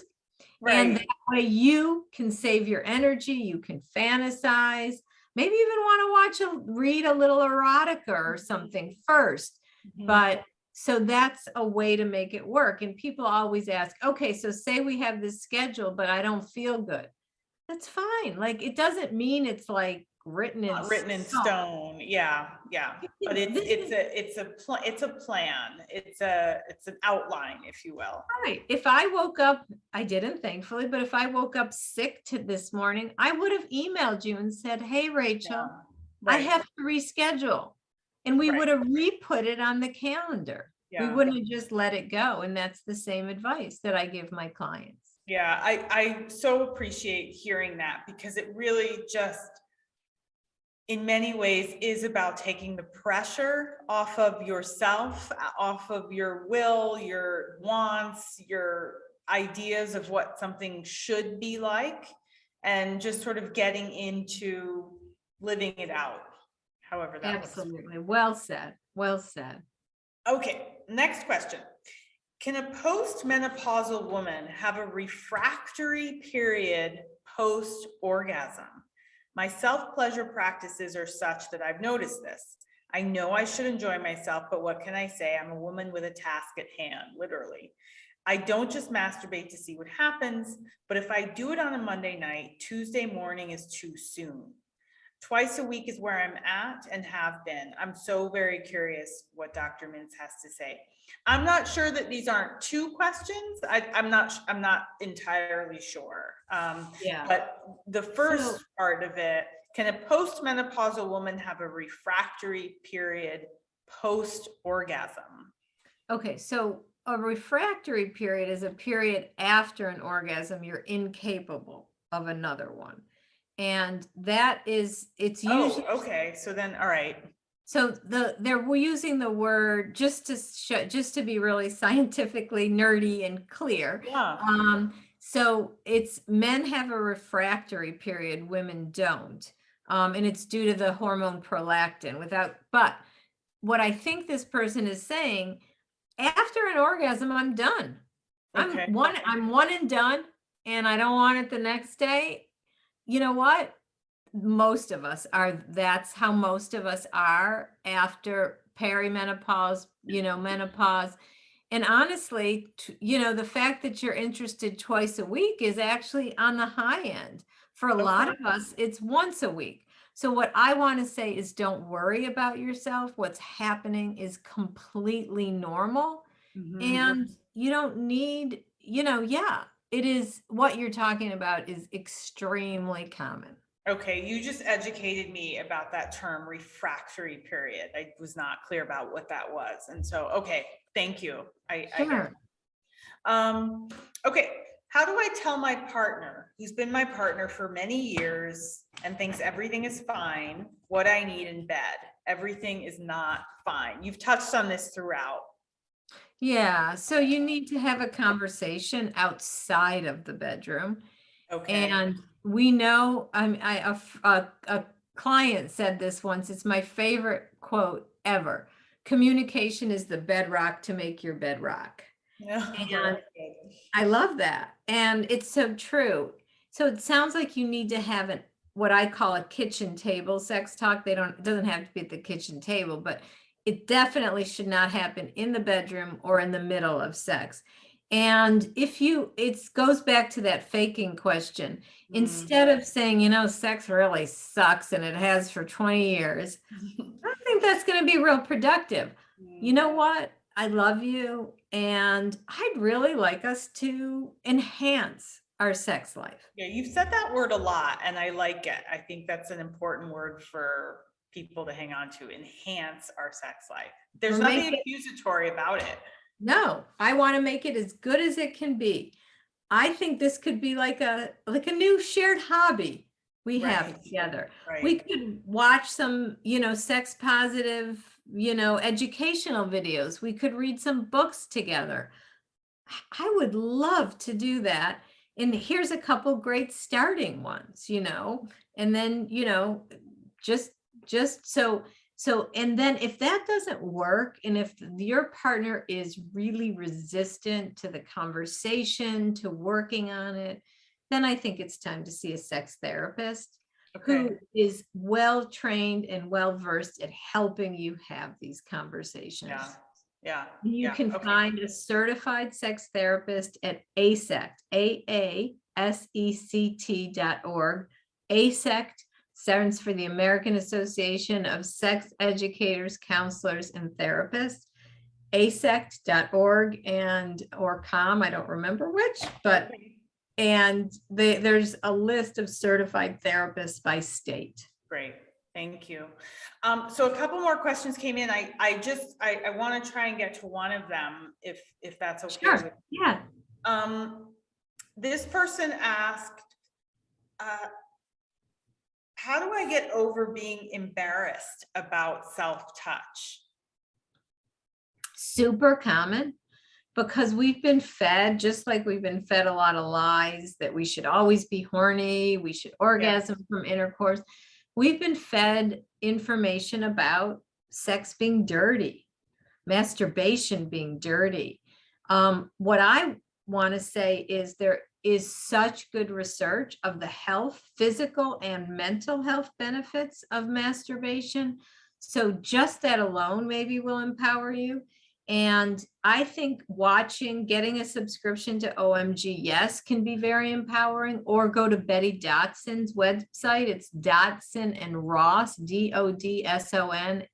Speaker 2: And that way you can save your energy, you can fantasize, maybe even want to read a little erotica or something first. But so that's a way to make it work. And people always ask, okay, so say we have this schedule, but I don't feel good. That's fine. Like, it doesn't mean it's like written in
Speaker 1: stone. Yeah. But it's a plan. It's an outline, if you will.
Speaker 2: Right. If I woke up, I didn't, thankfully, but if I woke up sick this morning, I would have emailed you and said, hey, Rachel, I have to reschedule. And we would have re-put it on the calendar. We wouldn't have just let it go. And that's the same advice that I give my clients.
Speaker 1: Yeah, I so appreciate hearing that, because it really just, in many ways, is about taking the pressure off of yourself, off of your will, your wants, your ideas of what something should be like, and just sort of getting into living it out, however that
Speaker 2: Absolutely. Well said. Well said.
Speaker 1: Okay, next question. Can a postmenopausal woman have a refractory period post-orgasm? My self-pleasure practices are such that I've noticed this. I know I should enjoy myself, but what can I say? I'm a woman with a task at hand, literally. I don't just masturbate to see what happens, but if I do it on a Monday night, Tuesday morning is too soon. Twice a week is where I'm at and have been. I'm so very curious what Dr. Mintz has to say. I'm not sure that these aren't two questions. I'm not entirely sure. But the first part of it, can a postmenopausal woman have a refractory period post-orgasm?
Speaker 2: Okay, so a refractory period is a period after an orgasm you're incapable of another one. And that is, it's
Speaker 1: Oh,
Speaker 2: usually,
Speaker 1: okay. So then, all right.
Speaker 2: so we're using the word just to show, just to be really scientifically nerdy and clear.
Speaker 1: Yeah.
Speaker 2: So it's men have a refractory period, women don't. And it's due to the hormone prolactin but what I think this person is saying, after an orgasm, I'm done.
Speaker 1: Okay.
Speaker 2: I'm one and done, and I don't want it the next day. You know what? Most of us are, that's how most of us are after perimenopause, menopause. And honestly, the fact that you're interested twice a week is actually on the high end. For a lot
Speaker 1: Okay.
Speaker 2: of us, it's once a week. So what I want to say is, don't worry about yourself. What's happening is completely normal.
Speaker 1: Mhm.
Speaker 2: And you don't need, yeah, it is, what you're talking about is extremely common.
Speaker 1: Okay, you just educated me about that term refractory period. I was not clear about what that was. And so, okay, thank you. I get
Speaker 2: Sure.
Speaker 1: it. Okay, how do I tell my partner, who's been my partner for many years and thinks everything is fine, what I need in bed? Everything is not fine. You've touched on this throughout.
Speaker 2: Yeah, so you need to have a conversation outside of the bedroom.
Speaker 1: Okay,
Speaker 2: And we know, a client said this once, it's my favorite quote ever. Communication is the bedrock to make your bed rock.
Speaker 1: yeah,
Speaker 2: And
Speaker 1: very good.
Speaker 2: I love that. And it's so true. So it sounds like you need to have what I call a kitchen table sex talk. It doesn't have to be at the kitchen table, but it definitely should not happen in the bedroom or in the middle of sex. And it goes back to that faking question.
Speaker 1: Mm.
Speaker 2: Instead of saying, sex really sucks and it has for 20 years, I don't think that's going to be real productive. You know what? I love you, and I'd really like us to enhance our sex life.
Speaker 1: Yeah, you've said that word a lot and I like it. I think that's an important word for people to hang on to, enhance our sex life. There's
Speaker 2: Or make
Speaker 1: nothing
Speaker 2: it,
Speaker 1: accusatory about it.
Speaker 2: no, I want to make it as good as it can be. I think this could be like a new shared hobby we have
Speaker 1: Right,
Speaker 2: together. We
Speaker 1: right.
Speaker 2: could watch some, sex positive, educational videos. We could read some books together. I would love to do that. And here's a couple great starting ones, and then, just and then if that doesn't work, and if your partner is really resistant to the conversation, to working on it, then I think it's time to see a sex therapist
Speaker 1: Okay,
Speaker 2: who is well trained and well versed at helping you have these
Speaker 1: yeah,
Speaker 2: conversations.
Speaker 1: yeah,
Speaker 2: You
Speaker 1: yeah,
Speaker 2: can
Speaker 1: okay.
Speaker 2: find a certified sex therapist at AASECT, AASECT.org. AASECT stands for the American Association of Sex Educators, Counselors, and Therapists. AASECT.org or com, I don't remember which, but
Speaker 1: Okay,
Speaker 2: there's a list of certified therapists by state.
Speaker 1: great, thank you. So a couple more questions came in. I want to try and get to one of them if that's okay
Speaker 2: Sure.
Speaker 1: with.
Speaker 2: Yeah.
Speaker 1: This person asked, uh, how do I get over being embarrassed about self-touch?
Speaker 2: Super common, because we've been fed, just like we've been fed a lot of lies that we should always be horny, we should orgasm from intercourse. We've been fed information about sex being dirty, masturbation being dirty. What I want to say is there is such good research of the health, physical and mental health benefits of masturbation. So just that alone maybe will empower you. And I think getting a subscription to OMG Yes can be very empowering, or go to Betty Dotson's website. It's Dotson and Ross, DODSONAND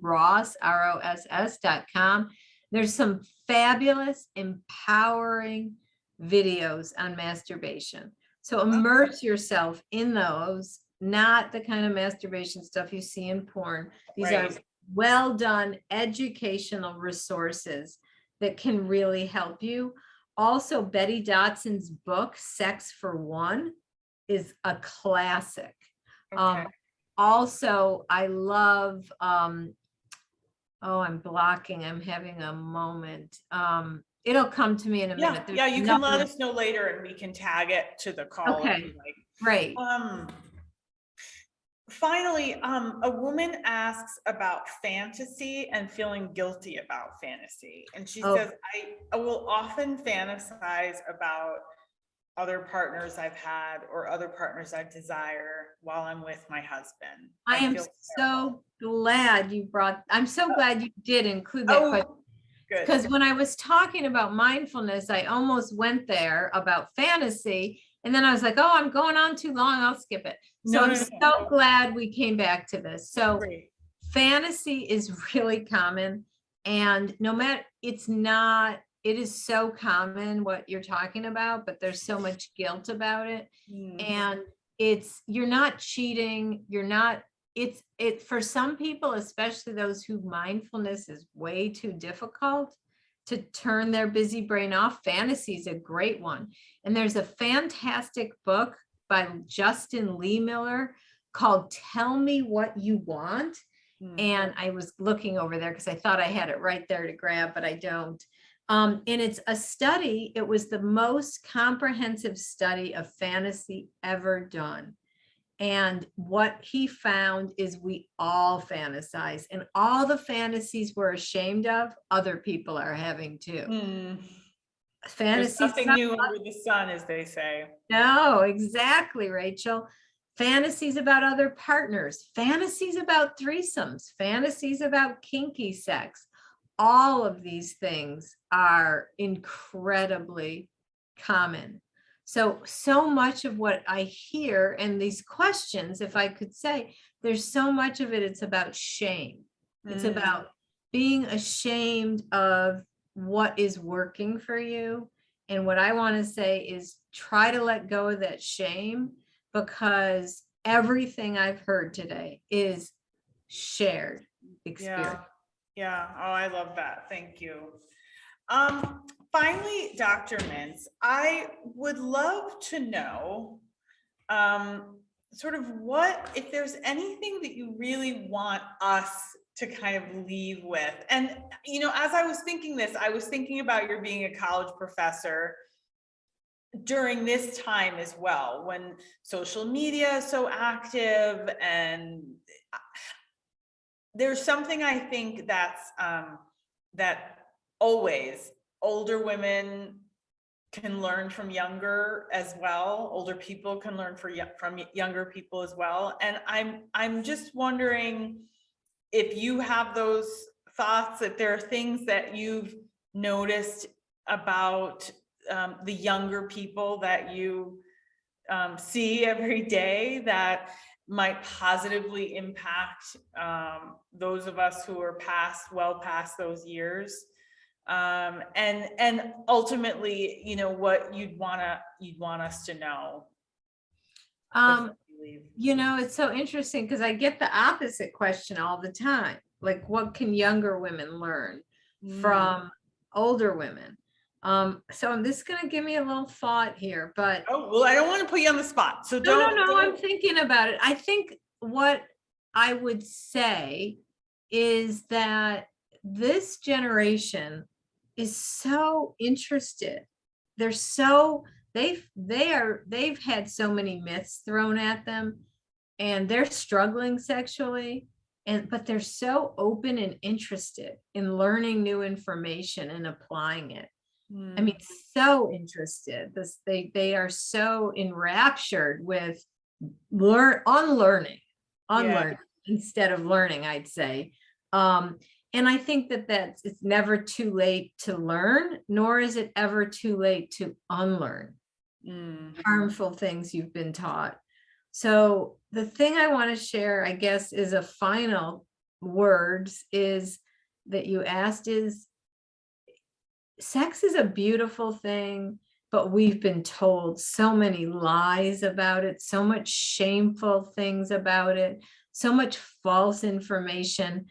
Speaker 2: Ross, ROSS.com. There's some fabulous, empowering videos on masturbation. So immerse yourself in those, not the kind of masturbation stuff you see in porn. These are
Speaker 1: Right.
Speaker 2: well done educational resources that can really help you. Also, Betty Dotson's book, Sex for One, is a classic.
Speaker 1: Okay.
Speaker 2: Also, I love, oh, I'm blocking, I'm having a moment. It'll come to me in a
Speaker 1: Yeah,
Speaker 2: minute. There's
Speaker 1: yeah, you can let
Speaker 2: another.
Speaker 1: us know later and we can tag it to the call if you
Speaker 2: Okay,
Speaker 1: like.
Speaker 2: great.
Speaker 1: Finally, a woman asks about fantasy and feeling guilty about fantasy. And she
Speaker 2: Oh,
Speaker 1: says, I will often fantasize about other partners I've had or other partners I desire while I'm with my husband.
Speaker 2: I
Speaker 1: I
Speaker 2: am
Speaker 1: feel terrible.
Speaker 2: so glad you brought, I'm so glad you did include that question.
Speaker 1: Oh, good.
Speaker 2: Because when I was talking about mindfulness, I almost went there about fantasy. And then I was like, oh, I'm going on too long. I'll skip it. So
Speaker 1: No,
Speaker 2: I'm
Speaker 1: no,
Speaker 2: so
Speaker 1: no, no.
Speaker 2: glad we came back to this. So
Speaker 1: Great.
Speaker 2: fantasy is really common. And no matter, it's not, it is so common what you're talking about, but there's so much guilt about it.
Speaker 1: Mm,
Speaker 2: And you're not cheating. You're not, it for some people, especially those who mindfulness is way too difficult to turn their busy brain off. Fantasy is a great one. And there's a fantastic book by Justin Lee Miller called Tell Me What You Want.
Speaker 1: mm.
Speaker 2: And I was looking over there because I thought I had it right there to grab, but I don't. And it's a study. It was the most comprehensive study of fantasy ever done. And what he found is we all fantasize, and all the fantasies we're ashamed of, other people are having too.
Speaker 1: Mm. There's
Speaker 2: Fantasies
Speaker 1: nothing
Speaker 2: about,
Speaker 1: new under the sun, as they say.
Speaker 2: no, exactly, Rachel. Fantasies about other partners, fantasies about threesomes, fantasies about kinky sex. All of these things are incredibly common. So much of what I hear and these questions, if I could say, there's so much of it, it's about shame. It's
Speaker 1: Mm.
Speaker 2: about being ashamed of what is working for you. And what I want to say is try to let go of that shame, because everything I've heard today is shared experience.
Speaker 1: Yeah. Yeah. Oh, I love that. Thank you. Finally, Dr. Mintz, I would love to know, sort of what, if there's anything that you really want us to kind of leave with. And, as I was thinking this, I was thinking about your being a college professor during this time as well, when social media is so active, and there's something I think that always older women can learn from younger as well. Older people can learn from younger people as well. And I'm just wondering if you have those thoughts, that there are things that you've noticed about the younger people that you see every day that might positively impact those of us who are well past those years, and ultimately, what you'd want us to know before you leave.
Speaker 2: It's so interesting because I get the opposite question all the time. Like, what can younger women learn from older women? So I'm just going to give me a little thought here, but
Speaker 1: Oh, well, I don't want to put you on the spot, so
Speaker 2: no,
Speaker 1: don't.
Speaker 2: I'm thinking about it. I think what I would say is that this generation is so interested. They've had so many myths thrown at them, and they're struggling sexually, but they're so open and interested in learning new information and applying it. I mean, so interested. They are so enraptured with unlearning
Speaker 1: Yeah.
Speaker 2: instead of learning, I'd say. And I think that it's never too late to learn, nor is it ever too late to unlearn harmful things you've been taught. So the thing I want to share, I guess, is a final words is that you asked is, sex is a beautiful thing, but we've been told so many lies about it, so much shameful things about it, so much false information.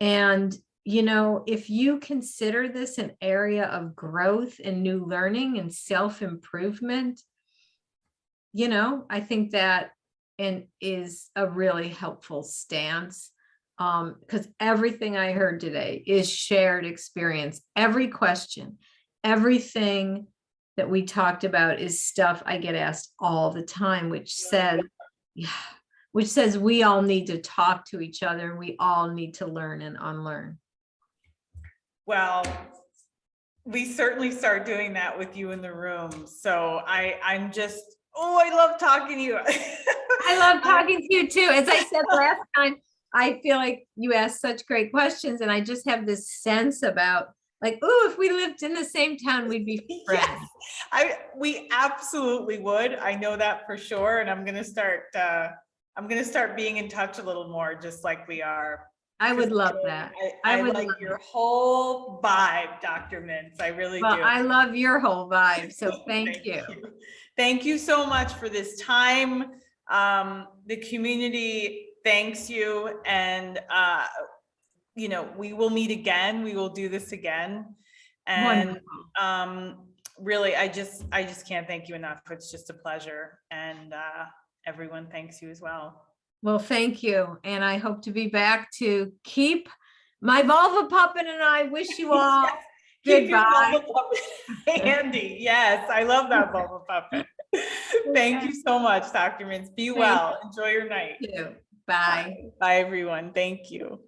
Speaker 2: And, if you consider this an area of growth and new learning and self-improvement, you know, I think that and is a really helpful stance. Because everything I heard today is shared experience. Every question, everything that we talked about is stuff I get asked all the time, yeah, which says we all need to talk to each other and we all need to learn and unlearn.
Speaker 1: Well, we certainly start doing that with you in the room. So I'm just, oh, I love talking to you.
Speaker 2: I love talking to you too. As I said last time, I feel like you asked such great questions, and I just have this sense about like, oh, if we lived in the same town, we'd be friends.
Speaker 1: Yes, we absolutely would. I know that for sure. And I'm gonna start being in touch a little more, just like we are.
Speaker 2: I would love that.
Speaker 1: I like your whole vibe, Dr. Mintz. I really do.
Speaker 2: I love your whole vibe. So thank you.
Speaker 1: Thank you so much for this time. The community thanks you, and you know, we will meet again. We will do this again. And really, I just can't thank you enough. It's just a pleasure. And everyone thanks you as well.
Speaker 2: Well, thank you. And I hope to be back to keep my vulva puppet, and I wish you all
Speaker 1: Yes, keep your
Speaker 2: goodbye.
Speaker 1: vulva puppet handy. Yes, I love that vulva puppet. Thank you so much, Dr. Mintz. Be well. Enjoy your night.
Speaker 2: Bye.
Speaker 1: Bye, everyone. Thank you.